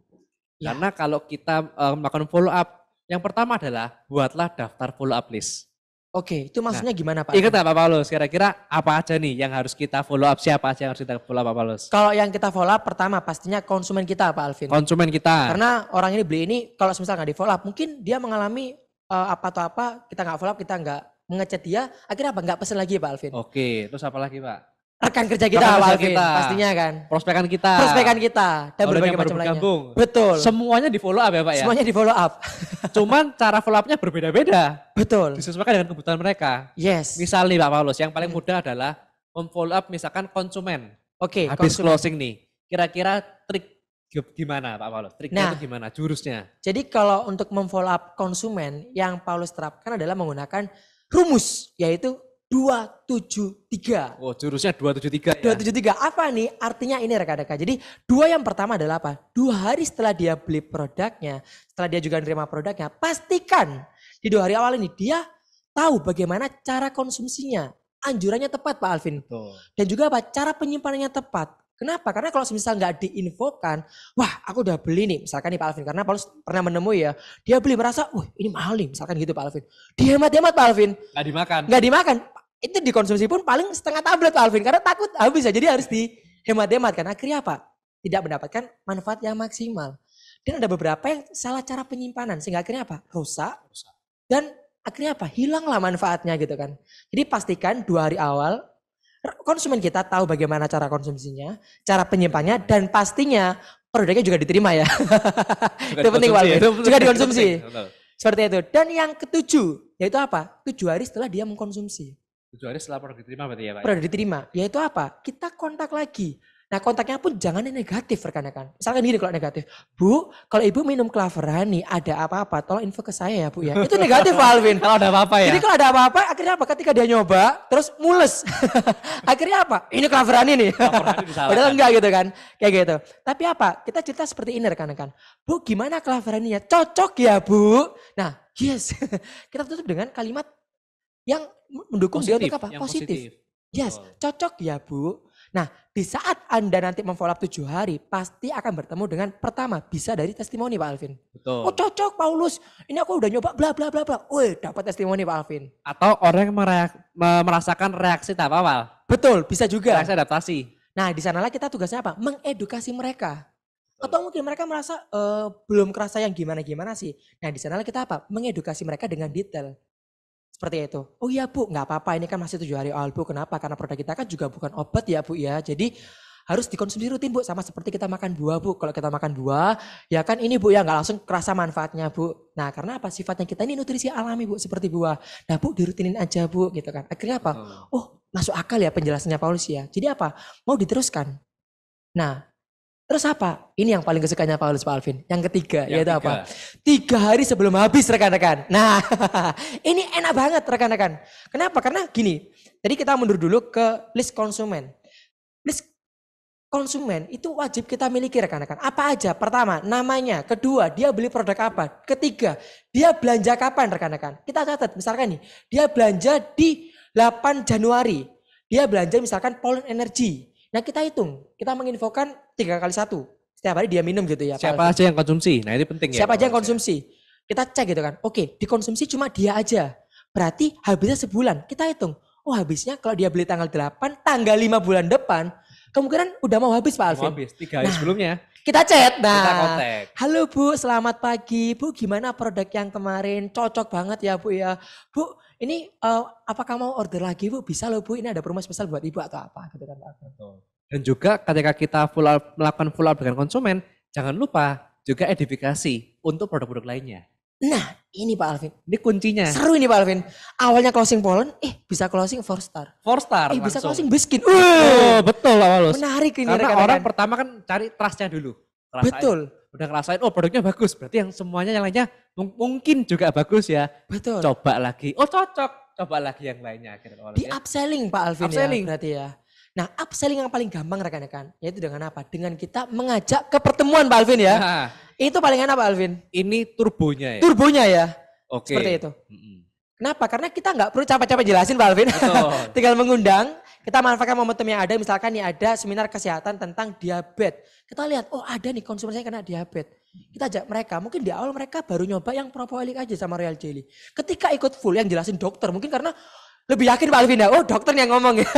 Ya. Karena kalau kita melakukan follow up, yang pertama adalah buatlah daftar follow up list. Oke, itu Nah, maksudnya gimana Pak ingat Alvin? nggak Pak Paulus? Kira-kira apa aja nih yang harus kita follow up? Siapa aja yang harus kita follow up Pak Paulus? Kalau yang kita follow up pertama pastinya konsumen kita Pak Alvin. Konsumen kita. Karena orang ini beli ini kalau misalnya nggak di follow up, mungkin dia mengalami apa atau apa, kita nggak follow up, kita nggak mengechat dia, akhirnya apa? Nggak pesen lagi Pak Alvin. Oke, terus apa lagi Pak? Rekan kerja kita Rekan Pak kerja Alvin, kita. pastinya kan. Prospekan kita. Prospekan kita dan Orang berbagai yang baru macam lainnya. bergabung. Betul. Semuanya di follow up ya Pak ya? Semuanya di follow up. Cuman cara follow up-nya berbeda-beda. Betul. Disesuaikan dengan kebutuhan mereka. Yes. Misal nih Pak Paulus, yang paling mudah adalah memfollow up misalkan konsumen. Oke, Habis konsumen. closing nih, kira-kira trik gimana Pak Paulus? Triknya Nah. itu gimana? Jurusnya? Jadi kalau untuk memfollow up konsumen yang Paulus terapkan adalah menggunakan rumus yaitu 273. Oh, jurusnya 273 ya? 273 apa nih? Artinya ini rekan-rekan. Jadi dua yang pertama adalah apa? 2 hari setelah dia beli produknya, setelah dia juga menerima produknya, pastikan di 2 hari awal ini dia tahu bagaimana cara konsumsinya. Anjurannya tepat Pak Alvin. Betul. Dan juga apa? Cara penyimpanannya tepat. Kenapa? Karena kalau misal nggak diinfokan, wah aku udah beli nih, misalkan nih Pak Alvin, karena Paulus pernah menemui ya, dia beli merasa, wah ini mahal nih, misalkan gitu Pak Alvin. Dihemat-hemat Pak Alvin, Nggak dimakan. nggak dimakan. Itu dikonsumsi pun paling setengah tablet Pak Alvin, karena takut habis ya, jadi harus dihemat-hemat kan. Akhirnya apa? Tidak mendapatkan manfaat yang maksimal. Dan ada beberapa yang salah cara penyimpanan, sehingga akhirnya apa? Rusak. Dan akhirnya apa? Hilanglah manfaatnya gitu kan. Jadi pastikan 2 hari awal konsumen kita tahu bagaimana cara konsumsinya, cara penyimpannya, dan pastinya produknya juga diterima ya. Itu penting Pak Alvin. Juga dikonsumsi. Betul. Seperti itu. Dan yang ketujuh, yaitu apa? 7 hari setelah dia mengkonsumsi. 7 hari setelah produk diterima berarti ya Pak? Produk diterima, yaitu apa? Kita kontak lagi. Nah kontaknya pun jangan yang negatif rekan-rekan. Misalkan gini kalau negatif, Bu, kalau Ibu minum Clover Honey ada apa-apa, tolong info ke saya ya Bu ya. Itu negatif Pak Alvin. Kalau ada apa-apa ya? Jadi kalau ada apa-apa, akhirnya apa? Ketika dia nyoba, terus mules. Akhirnya apa? Ini Clover Honey nih. Clover Honey disalahkan. Padahal enggak gitu kan. Kayak gitu. Tapi apa? Kita cerita seperti ini rekan-rekan. Bu, gimana Clover Honey-nya? Cocok ya Bu? Nah, yes. Kita tutup dengan kalimat yang mendukung dia untuk apa? yang Positif. Yes, Betul. cocok ya Bu. Nah, di saat Anda nanti memfollow up 7 hari, pasti akan bertemu dengan pertama, bisa dari testimoni Pak Alvin. Betul. Oh cocok Paulus, ini aku udah nyoba bla bla bla bla. Wih, dapat testimoni Pak Alvin. Atau orang yang merasakan reaksi tahap awal. Betul, bisa juga. Reaksi adaptasi. Nah, di sanalah kita tugasnya apa? Mengedukasi mereka. Atau mungkin mereka merasa belum kerasa yang gimana-gimana sih. Nah, di sanalah kita apa? Mengedukasi mereka dengan detail. Seperti itu. Oh iya Bu, nggak apa-apa, ini kan masih 7 hari awal Bu. Kenapa? Karena produk kita kan juga bukan obat ya Bu ya. Jadi harus dikonsumsi rutin Bu. Sama seperti kita makan buah Bu. Kalau kita makan buah, ya kan ini Bu ya nggak langsung kerasa manfaatnya Bu. Nah karena apa? Sifatnya kita ini nutrisi alami Bu, seperti buah. Nah Bu dirutinin aja Bu gitu kan. Akhirnya apa? Oh masuk akal ya penjelasannya Paulus ya. Jadi apa? Mau diteruskan. Nah terus apa? Ini yang paling kesukaannya Paulus Pak Alvin. Yang ketiga, yaitu apa? 3 hari sebelum habis rekan-rekan. Nah, ini enak banget rekan-rekan. Kenapa? Karena gini, tadi kita mundur dulu ke list konsumen. List konsumen itu wajib kita miliki rekan-rekan. Apa aja? Pertama, namanya. Kedua, dia beli produk apa? Ketiga, dia belanja kapan rekan-rekan? Kita catat, misalkan nih, dia belanja di 8 Januari. Dia belanja misalkan Pollen Energy. Nah kita hitung, kita menginfokan 3 kali 1. Setiap hari dia minum gitu ya. Siapa aja yang konsumsi? Nah itu penting ya. Siapa aja yang konsumsi. Kita cek gitu kan. Oke dikonsumsi cuma dia aja. Berarti habisnya sebulan. Kita hitung. Oh habisnya kalau dia beli tanggal 8, tanggal 5 bulan depan. Kemungkinan udah mau habis Pak Alvin. Mau habis, 3 hari sebelumnya. Kita chat. Nah, kita kontak. Halo Bu, selamat pagi. Bu gimana produk yang kemarin? Cocok banget ya Bu ya. Bu ini apakah mau order lagi Bu? Bisa loh Bu, ini ada promo spesial buat Ibu atau apa gitu kan Pak. Dan juga ketika kita melakukan follow up dengan konsumen, jangan lupa juga edifikasi untuk produk-produk lainnya. Nah ini Pak Alvin. Ini kuncinya. Seru ini Pak Alvin. Awalnya closing pollen, bisa closing 4 star. 4 star Bisa langsung. closing biskin. Oh, betul Pak Paulus. Menarik ini Karena rekan-rekan. orang pertama kan cari trustnya dulu. Ngerasain. Betul. Udah ngerasain, oh produknya bagus. Berarti yang semuanya yang lainnya mungkin juga bagus ya. Betul. Coba lagi, oh cocok. Coba lagi yang lainnya. Di upselling Pak Alvin Upselling. ya berarti ya. Nah, upselling yang paling gampang rekan-rekan, yaitu dengan apa? Dengan kita mengajak ke pertemuan Pak Alvin ya. Nah, Itu paling enak Pak Alvin. ini turbonya ya. Turbonya ya. Oke. Seperti itu. Mm-mm. Kenapa? Karena kita nggak perlu capek-capek jelasin Pak Alvin. Betul. Tinggal mengundang, kita manfaatkan momentum yang ada. Misalkan nih ada seminar kesehatan tentang diabetes. Kita lihat, oh ada nih konsumen saya kena diabetes. Kita ajak mereka, mungkin di awal mereka baru nyoba yang propolis aja sama Royal Jelly. Ketika ikut full yang jelasin dokter, mungkin karena lebih yakin Pak Alvin ya, oh dokter yang ngomong ya.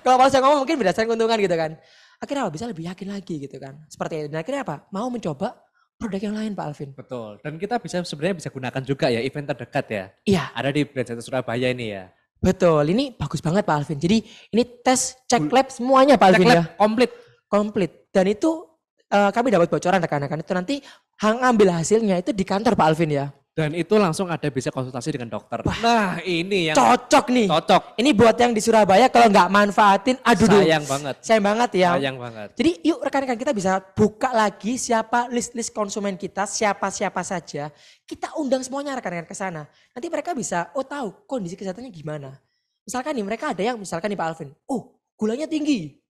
Kalau saya ngomong mungkin berdasarkan keuntungan gitu kan. Akhirnya apa? Bisa lebih yakin lagi gitu kan. Seperti itu. Dan akhirnya apa? Mau mencoba produk yang lain Pak Alvin. Betul. Dan kita sebenarnya bisa gunakan juga ya event terdekat ya. Iya. Ada di Brand Center Surabaya ini ya. Betul, ini bagus banget Pak Alvin. Jadi ini tes cek lab semuanya Pak Alvin Cek lab ya. komplit. Komplit. Dan itu kami dapat bocoran rekan-rekan itu nanti ngambil hasilnya itu di kantor Pak Alvin ya. Dan itu langsung ada bisa konsultasi dengan dokter. Nah ini yang Cocok nih. cocok. Ini buat yang di Surabaya kalau nggak manfaatin, aduh Sayang banget. sayang banget ya. Sayang banget. Jadi yuk rekan-rekan kita bisa buka lagi siapa list-list konsumen kita, siapa-siapa saja. Kita undang semuanya rekan-rekan ke sana. Nanti mereka bisa, oh tahu kondisi kesehatannya gimana. Misalkan nih mereka ada yang misalkan nih Pak Alvin, oh gulanya tinggi,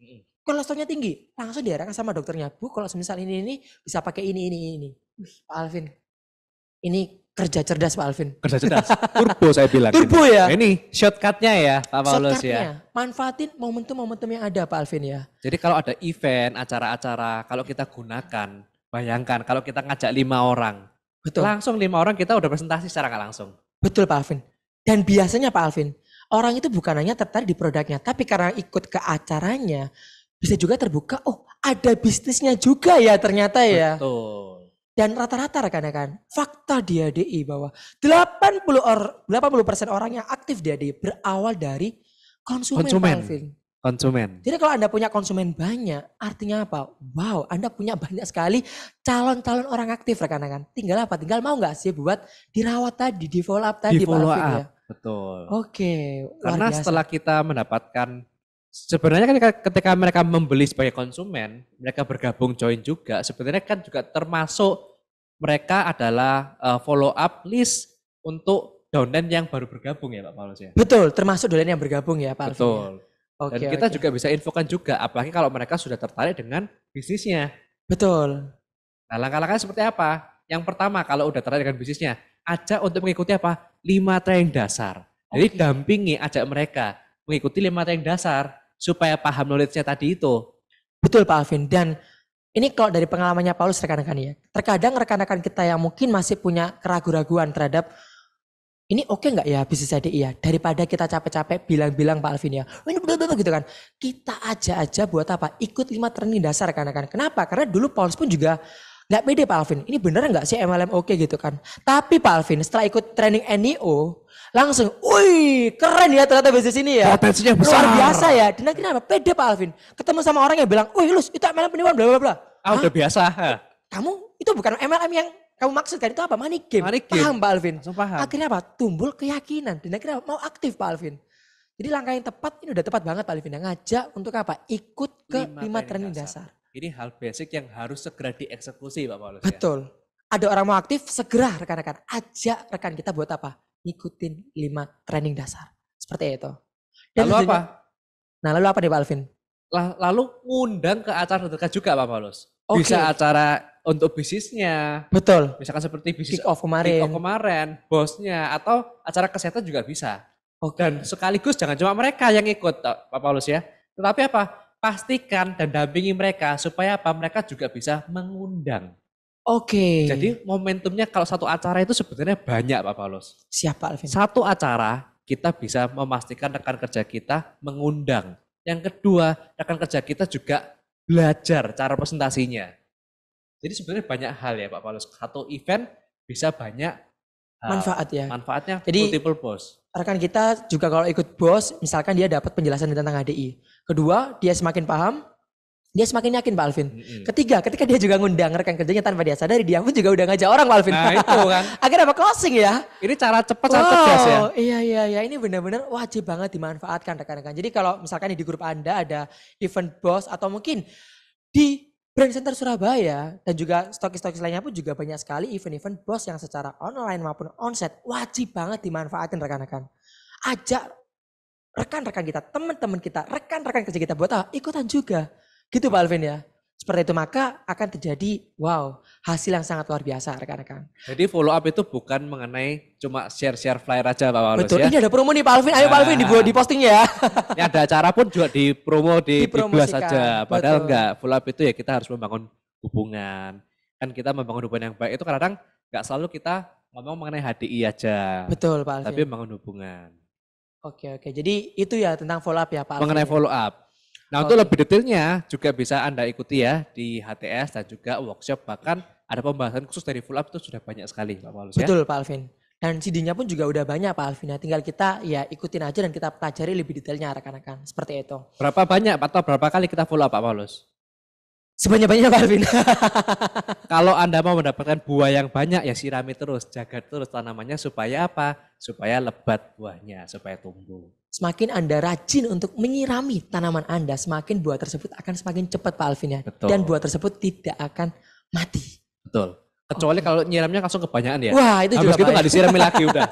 kolesterolnya tinggi. Langsung diarahkan sama dokternya, Bu kalau misal ini bisa pakai ini. Pak Alvin, ini kerja cerdas Pak Alvin. Kerja cerdas. Turbo saya bilang. Turbo ini. ya. Nah, ini shortcutnya ya Pak Paulus ya. Manfaatin momentum-momentum yang ada Pak Alvin ya. Jadi kalau ada event, acara-acara, kalau kita gunakan, bayangkan kalau kita ngajak 5 orang. Betul. Langsung 5 orang kita udah presentasi secara nggak langsung. Betul Pak Alvin. Dan biasanya Pak Alvin, orang itu bukan hanya tertarik di produknya, tapi karena ikut ke acaranya, bisa juga terbuka, oh ada bisnisnya juga ya ternyata ya. Betul. Dan rata-rata rekan-rekan, fakta di ADI bahwa 80% orang yang aktif di ADI berawal dari konsumen. Pak Alvin. Konsumen. Jadi kalau Anda punya konsumen banyak, artinya apa? Wow, Anda punya banyak sekali calon-calon orang aktif rekan-rekan. Tinggal apa? Tinggal mau nggak sih buat dirawat tadi, di follow up tadi Pak Alvin ya? Betul. Oke. Karena setelah kita mendapatkan, sebenarnya kan ketika mereka membeli sebagai konsumen, mereka bergabung join juga, sebenarnya kan juga termasuk mereka adalah follow up list untuk downline yang baru bergabung ya Pak Paulus ya? Betul, termasuk downline yang bergabung ya Pak Alvin. Betul. Dan kita juga bisa infokan juga, apalagi kalau mereka sudah tertarik dengan bisnisnya. Betul. Nah langkah-langkahnya seperti apa? Yang pertama kalau udah tertarik dengan bisnisnya, ajak untuk mengikuti apa? 5 training dasar. Jadi dampingi, ajak mereka mengikuti 5 training dasar supaya paham knowledge-nya tadi itu. Betul Pak Alvin. Dan ini kalau dari pengalamannya Paulus rekan-rekan ya, terkadang rekan-rekan kita yang mungkin masih punya keraguan-raguan terhadap ini oke nggak ya bisnis ADI ya, daripada kita capek-capek bilang-bilang Pak Alvin ya, ini betul-betul gitu kan, kita aja buat apa, ikut 5 training dasar rekan-rekan. Kenapa? Karena dulu Paulus pun juga nggak pede Pak Alvin, ini bener nggak sih MLM oke gitu kan. Tapi Pak Alvin setelah ikut training NIO, langsung, wih keren ya ternyata bisnis ini ya. Potensinya besar. Luar biasa ya. Dan akhirnya apa? Pede Pak Alvin. Ketemu sama orang yang bilang, wih Lus itu MLM penipuan bla bla bla. Ah udah biasa. Kamu itu bukan MLM yang kamu maksudkan, itu apa? Money game. Paham Pak Alvin? Paham. Akhirnya apa? Tumbul keyakinan. Dan akhirnya mau aktif Pak Alvin. Jadi langkah yang tepat, ini udah tepat banget Pak Alvin. Yang ngajak untuk apa? Ikut ke 5 training dasar. Ini hal basic yang harus segera dieksekusi Pak Paulus. Betul. Ada orang mau aktif, segera rekan-rekan. Ajak rekan kita buat apa? Ikutin 5 training dasar. Seperti itu. Dan lalu apa? Nah lalu apa nih Pak Alvin? Lalu ngundang ke acara terdekat juga Pak Paulus. Bisa acara untuk bisnisnya. Betul. Misalkan seperti bisnis kick off kemarin, bosnya, atau acara kesehatan juga bisa. Dan sekaligus jangan cuma mereka yang ikut Pak Paulus ya. Tetapi apa? Pastikan dan dampingi mereka supaya apa? Mereka juga bisa mengundang. Jadi momentumnya kalau satu acara itu sebenarnya banyak Pak Paulus. Siapa Alvin? Satu acara kita bisa memastikan rekan kerja kita mengundang. Yang kedua, rekan kerja kita juga belajar cara presentasinya. Jadi sebenarnya banyak hal ya Pak Paulus. Satu event bisa banyak manfaat ya. Manfaatnya jadi, multiple bos. Rekan kita juga kalau ikut bos, misalkan dia dapat penjelasan tentang ADI. Kedua, dia semakin paham, dia semakin yakin Pak Alvin. Ketiga, ketika dia juga ngundang rekan kerjanya tanpa dia sadari, dia pun juga udah ngajak orang Pak Alvin. Nah itu kan. Akhirnya apa? Closing ya. Ini cara cepat, cara cerdas ya. Iya. Ini benar-benar wajib banget dimanfaatkan rekan-rekan. Jadi kalau misalkan di grup Anda ada event bos atau mungkin di Brand Center Surabaya dan juga stokis-stokis lainnya pun juga banyak sekali event-event bos yang secara online maupun onsite wajib banget dimanfaatkan rekan-rekan. Ajak rekan-rekan kita, teman-teman kita, rekan-rekan kerja kita buat ikutan juga. Gitu Pak Alvin ya. Seperti itu maka akan terjadi hasil yang sangat luar biasa rekan-rekan. Jadi follow up itu bukan mengenai cuma share-share flyer aja Pak Paulus Betul, ya. ini ada promo nih Pak Alvin, ayo Pak Alvin di posting ya. Ini ada acara pun juga di promo di blast saja. Padahal betul. enggak, follow up itu ya kita harus membangun hubungan. Kan kita membangun hubungan yang baik itu kadang enggak selalu kita ngomong mengenai HDI aja. Betul Pak Alvin. Tapi membangun hubungan. Oke, jadi itu ya tentang follow up ya Pak Alvin. Mengenai follow up. Nah untuk lebih detailnya juga bisa Anda ikuti ya di HTS dan juga workshop. Bahkan ada pembahasan khusus dari follow up itu sudah banyak sekali Pak Paulus ya. Betul Pak Alvin. Dan CD-nya pun juga udah banyak Pak Alvin ya. Tinggal kita ya ikutin aja dan kita pelajari lebih detailnya rekan-rekan. Seperti itu. Berapa banyak atau berapa kali kita follow up Pak Paulus? Sebanyak-banyaknya Pak Alvin. Kalau Anda mau mendapatkan buah yang banyak ya sirami terus, jaga terus tanamannya supaya apa? Supaya lebat buahnya, supaya tumbuh. Semakin Anda rajin untuk menyirami tanaman Anda, semakin buah tersebut akan semakin cepat Pak Alvin ya. Betul. Dan buah tersebut tidak akan mati. Betul. Kecuali kalau nyiramnya langsung kebanyakan ya. Wah itu habis juga gitu nggak disirami lagi udah.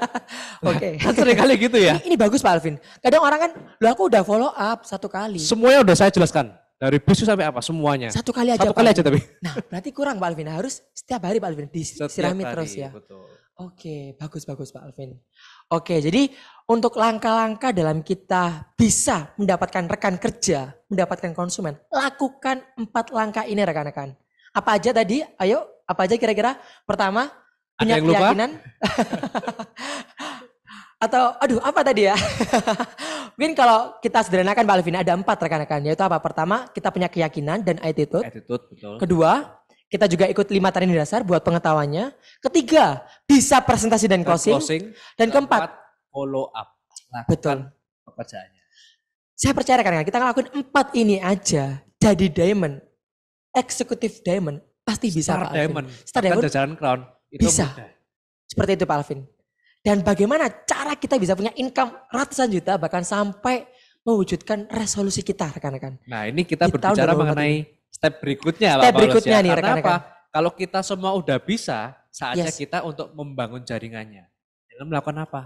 Oke. Kan sering kali gitu ya. Ini bagus Pak Alvin. Kadang orang kan, aku udah follow up 1 kali. Semuanya udah saya jelaskan. Dari bisu sampai apa semuanya. 1 kali aja. Satu kali aja tapi. Nah berarti kurang Pak Alvin. Harus setiap hari Pak Alvin disirami terus ya. Betul. Oke, bagus Pak Alvin. Oke, jadi untuk langkah-langkah dalam kita bisa mendapatkan rekan kerja, mendapatkan konsumen, lakukan 4 langkah ini rekan-rekan. Apa aja tadi? Ayo, apa aja kira-kira? Pertama, punya keyakinan. Atau, apa tadi ya? Mungkin kalau kita sederhanakan Pak Alvin, ada 4 rekan-rekan. Yaitu apa? Pertama, kita punya keyakinan dan attitude. Betul. Kedua, kita juga ikut 5 teknik dasar buat pengetahuannya. Ketiga, bisa presentasi dan closing. Dan keempat, follow up. Betul. Pekerjaannya. Saya percaya kan kita ngelakuin 4 ini aja jadi diamond, eksekutif diamond pasti bisa Pak Alvin. Star Diamond. Jajaran crown itu bisa. Mudah. Seperti itu Pak Alvin. Dan bagaimana cara kita bisa punya income ratusan juta bahkan sampai mewujudkan resolusi kita rekan-rekan. Nah ini kita berbicara mengenai step berikutnya Pak Paulus berikutnya ya. nih Karena rekan-rekan. Kalau kita semua udah bisa, saatnya kita untuk membangun jaringannya. Dalam melakukan apa?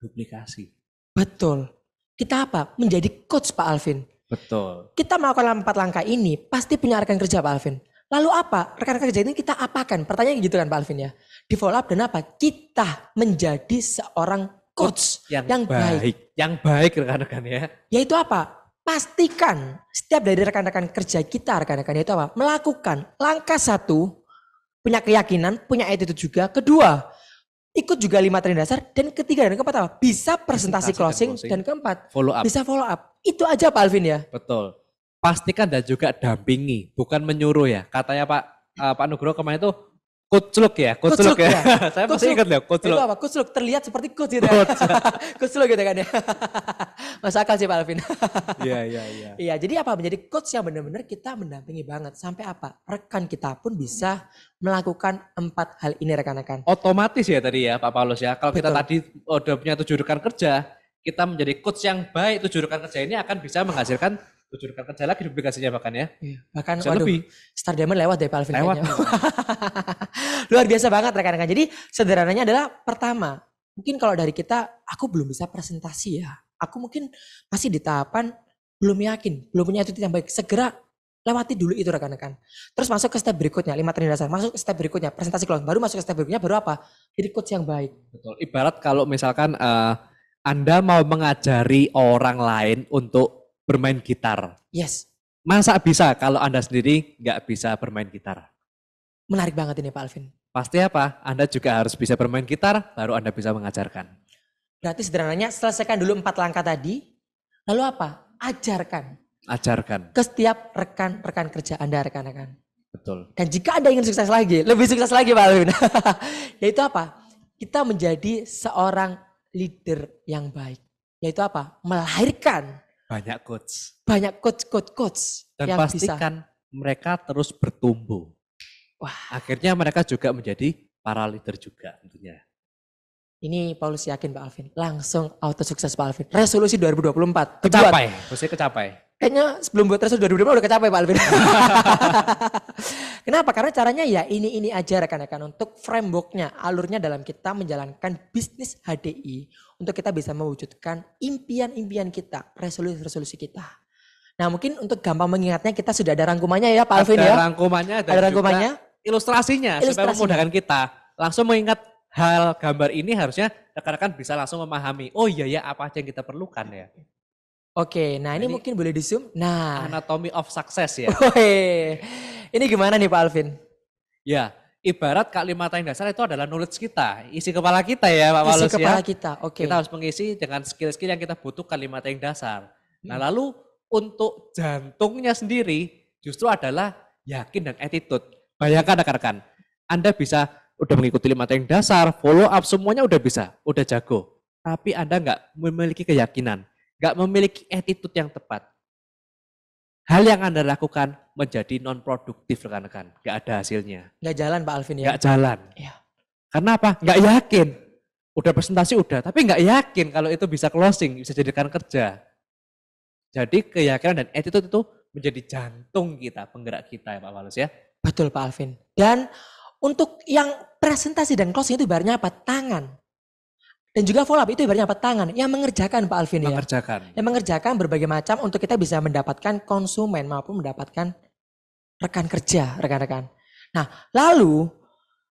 Duplikasi. Betul. Kita apa? Menjadi coach Pak Alvin. Betul. Kita melakukan 4 langkah ini pasti punya rekan kerja Pak Alvin. Lalu apa? Rekan-rekan kerja ini kita apakan? Pertanyaannya gitu kan Pak Alvin ya. Di follow up dan apa? Kita menjadi seorang coach yang baik. Yang baik rekan-rekan ya. Yaitu apa? Pastikan setiap dari rekan-rekan kerja kita rekan-rekan yaitu apa? Melakukan langkah 1, punya keyakinan, punya attitude juga. Kedua, ikut juga 5 teknik dasar. Dan ketiga dan keempat apa? Bisa presentasi closing. Dan keempat, follow up. bisa follow up. Itu aja Pak Alvin ya. Betul. Pastikan dan juga dampingi, bukan menyuruh ya. Katanya Pak Nugroho kemarin itu kucluk ya. Saya masih ingat ya, kucluk. Itu apa? Kucluk terlihat seperti coach gitu. Kucluk gitu kan ya. Masuk akal sih Pak Alvin. Iya. Iya, jadi apa? Menjadi coach yang benar-benar kita mendampingi banget. Sampai apa? Rekan kita pun bisa melakukan 4 hal ini rekan-rekan. Otomatis ya tadi ya Pak Paulus ya. Kalau kita tadi udah punya 7 rekan kerja, kita menjadi coach yang baik, 7 rekan kerja ini akan bisa menghasilkan 7 rekan kerja lagi duplikasinya bahkan ya. Iya, bahkan lebih. Star Diamond lewat deh Pak Alvin. Lewat. Luar biasa banget rekan-rekan. Jadi sederhananya adalah pertama, mungkin kalau dari kita, aku belum bisa presentasi ya. Aku mungkin masih di tahapan belum yakin, belum punya attitude yang baik. Segera lewati dulu itu rekan-rekan. Terus masuk ke step berikutnya, 5 teknik dasar. Masuk ke step berikutnya, presentasi closing. Baru masuk ke step berikutnya, baru apa? Jadi coach yang baik. Betul. Ibarat kalau misalkan Anda mau mengajari orang lain untuk bermain gitar. Yes. Masa bisa kalau Anda sendiri nggak bisa bermain gitar? Menarik banget ini Pak Alvin. Pasti apa? Anda juga harus bisa bermain gitar, baru Anda bisa mengajarkan. Berarti sederhananya selesaikan dulu 4 langkah tadi. Lalu apa? Ajarkan. Ke setiap rekan-rekan kerja Anda rekan-rekan. Betul. Dan jika Anda ingin sukses lagi, lebih sukses lagi Pak Alvin. Yaitu apa? Kita menjadi seorang leader yang baik. Yaitu apa? Melahirkan banyak coach. Dan yang pastikan mereka terus bertumbuh. Wah. Akhirnya mereka juga menjadi para leader juga tentunya. Ini Paulus yakin Pak Alvin. Langsung auto sukses Pak Alvin. Resolusi 2024. Kecapai. Mesti kecapai. Kayaknya sebelum buat resolusi 2024 udah kecapai Pak Alvin. Kenapa? Karena caranya ya ini aja rekan-rekan. Untuk frameworknya, alurnya dalam kita menjalankan bisnis HDI. untuk kita bisa mewujudkan impian-impian kita, resolusi-resolusi kita. Nah mungkin untuk gampang mengingatnya kita sudah ada rangkumannya ya Pak Alvin ya. Ada rangkumannya dan Ada juga rangkumannya. ilustrasinya supaya Ilustrasinya. memudahkan kita. Langsung mengingat hal gambar ini harusnya rekan-rekan bisa langsung memahami. Oh iya ya apa aja yang kita perlukan ya. Oke, nah ini Ini mungkin boleh di zoom. Nah, Anatomy of success ya. Woi, ini gimana nih Pak Alvin? Ya, ibarat kalimat yang dasar itu adalah knowledge kita, isi kepala kita ya Pak Isi Walus kepala ya. kita, oke. Kita harus mengisi dengan skill-skill yang kita butuhkan lima yang dasar. Nah lalu untuk jantungnya sendiri justru adalah yakin dan attitude. Bayangkan rekan-rekan, Anda bisa udah mengikuti lima yang dasar, follow up semuanya udah bisa, udah jago. Tapi Anda nggak memiliki keyakinan, nggak memiliki attitude yang tepat. Hal yang Anda lakukan menjadi non produktif rekan-rekan, nggak ada hasilnya. Nggak jalan Pak Alvin ya? Nggak jalan. Iya. Karena apa? Nggak yakin. Udah presentasi udah, tapi nggak yakin kalau itu bisa closing, bisa jadikan kerja. Jadi keyakinan dan attitude itu menjadi jantung kita, penggerak kita ya Pak Walus ya. Betul Pak Alvin. Dan untuk yang presentasi dan closing itu ibaratnya apa? Tangan. Dan juga follow up itu ibaratnya apa? Tangan. Yang mengerjakan Pak Alvin ya. Mengerjakan. Yang mengerjakan berbagai macam untuk kita bisa mendapatkan konsumen maupun mendapatkan rekan kerja, rekan-rekan. Nah, lalu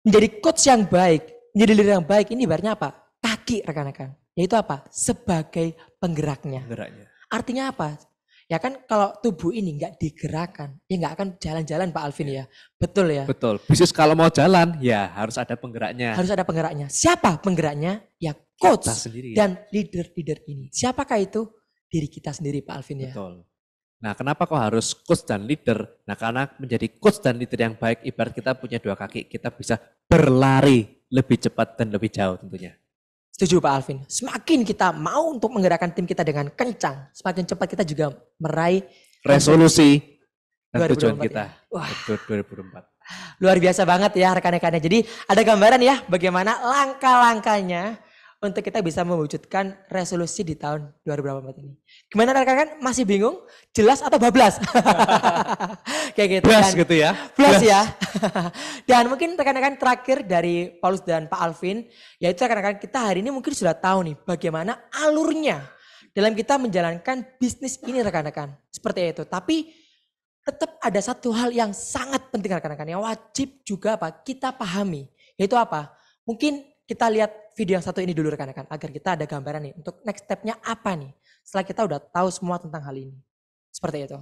menjadi coach yang baik, menjadi leader yang baik ini ibaratnya apa? Kaki, rekan-rekan. Yaitu apa? Sebagai penggeraknya. Penggeraknya. Artinya apa? Ya kan kalau tubuh ini nggak digerakkan, ya nggak akan jalan-jalan Pak Alvin ya. Betul ya? Betul. Bisnis kalau mau jalan, ya harus ada penggeraknya. Harus ada penggeraknya. Siapa penggeraknya? Ya coach Kita sendiri. dan leader-leader ini. Siapakah itu? Diri kita sendiri Pak Alvin ya. Betul. Nah kenapa kok harus coach dan leader? Nah karena menjadi coach dan leader yang baik, ibarat kita punya dua kaki, kita bisa berlari lebih cepat dan lebih jauh tentunya. Setuju Pak Alvin. Semakin kita mau untuk menggerakkan tim kita dengan kencang, semakin cepat kita juga meraih Resolusi dan 2024 tujuan ya. kita. Wah. Untuk 2024. Luar biasa banget ya rekan-rekannya. Jadi ada gambaran ya bagaimana langkah-langkahnya untuk kita bisa mewujudkan resolusi di tahun 2024 ini. Gimana rekan-rekan? Masih bingung? Jelas atau bablas? Kayak gitu Blast kan. gitu ya. Plus ya. Dan mungkin rekan-rekan terakhir dari Paulus dan Pak Alvin, yaitu rekan-rekan kita hari ini mungkin sudah tahu nih bagaimana alurnya dalam kita menjalankan bisnis ini rekan-rekan. Seperti itu. Tapi tetap ada satu hal yang sangat penting rekan-rekan yang wajib juga apa kita pahami. Yaitu apa? Mungkin kita lihat video yang satu ini dulu rekan-rekan agar kita ada gambaran nih untuk next step-nya apa nih. Setelah kita udah tahu semua tentang hal ini. Seperti itu.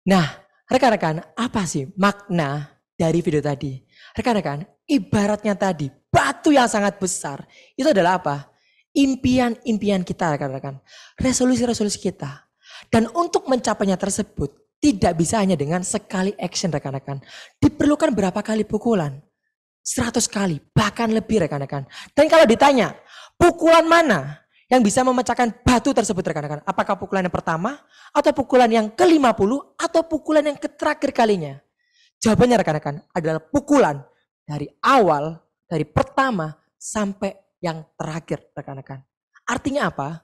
Nah, rekan-rekan, apa sih makna dari video tadi? Rekan-rekan, ibaratnya tadi batu yang sangat besar itu adalah apa? Impian-impian kita rekan-rekan. Resolusi-resolusi kita. Dan untuk mencapainya tersebut tidak bisa hanya dengan sekali action rekan-rekan. Diperlukan berapa kali pukulan? 100 kali, bahkan lebih rekan-rekan. Dan kalau ditanya, pukulan mana yang bisa memecahkan batu tersebut rekan-rekan? Apakah pukulan yang pertama, atau pukulan yang ke-50, atau pukulan yang terakhir kalinya? Jawabannya rekan-rekan adalah pukulan dari awal, dari pertama sampai yang terakhir rekan-rekan. Artinya apa?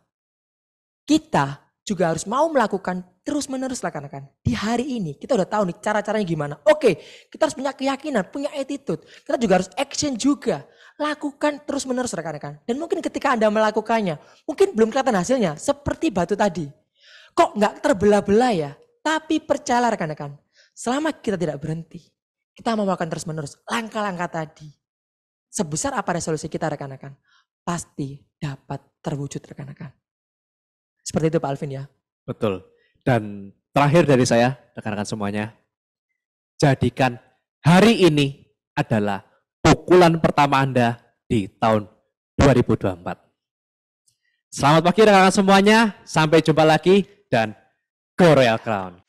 Kita juga harus mau melakukan terus-menerus rekan-rekan. Di hari ini kita udah tahu nih cara-caranya gimana. Oke, kita harus punya keyakinan, punya attitude. Kita juga harus action juga. Lakukan terus-menerus rekan-rekan. Dan mungkin ketika Anda melakukannya, mungkin belum kelihatan hasilnya. Seperti batu tadi. Kok nggak terbelah-belah ya? Tapi percayalah rekan-rekan. Selama kita tidak berhenti, kita mau melakukan terus-menerus. Langkah-langkah tadi. Sebesar apa resolusi kita rekan-rekan? Pasti dapat terwujud rekan-rekan. Seperti itu Pak Alvin ya. Betul. Dan terakhir dari saya, rekan-rekan semuanya, jadikan hari ini adalah pukulan pertama Anda di tahun 2024. Selamat pagi rekan-rekan semuanya, sampai jumpa lagi dan Go Royal Crown.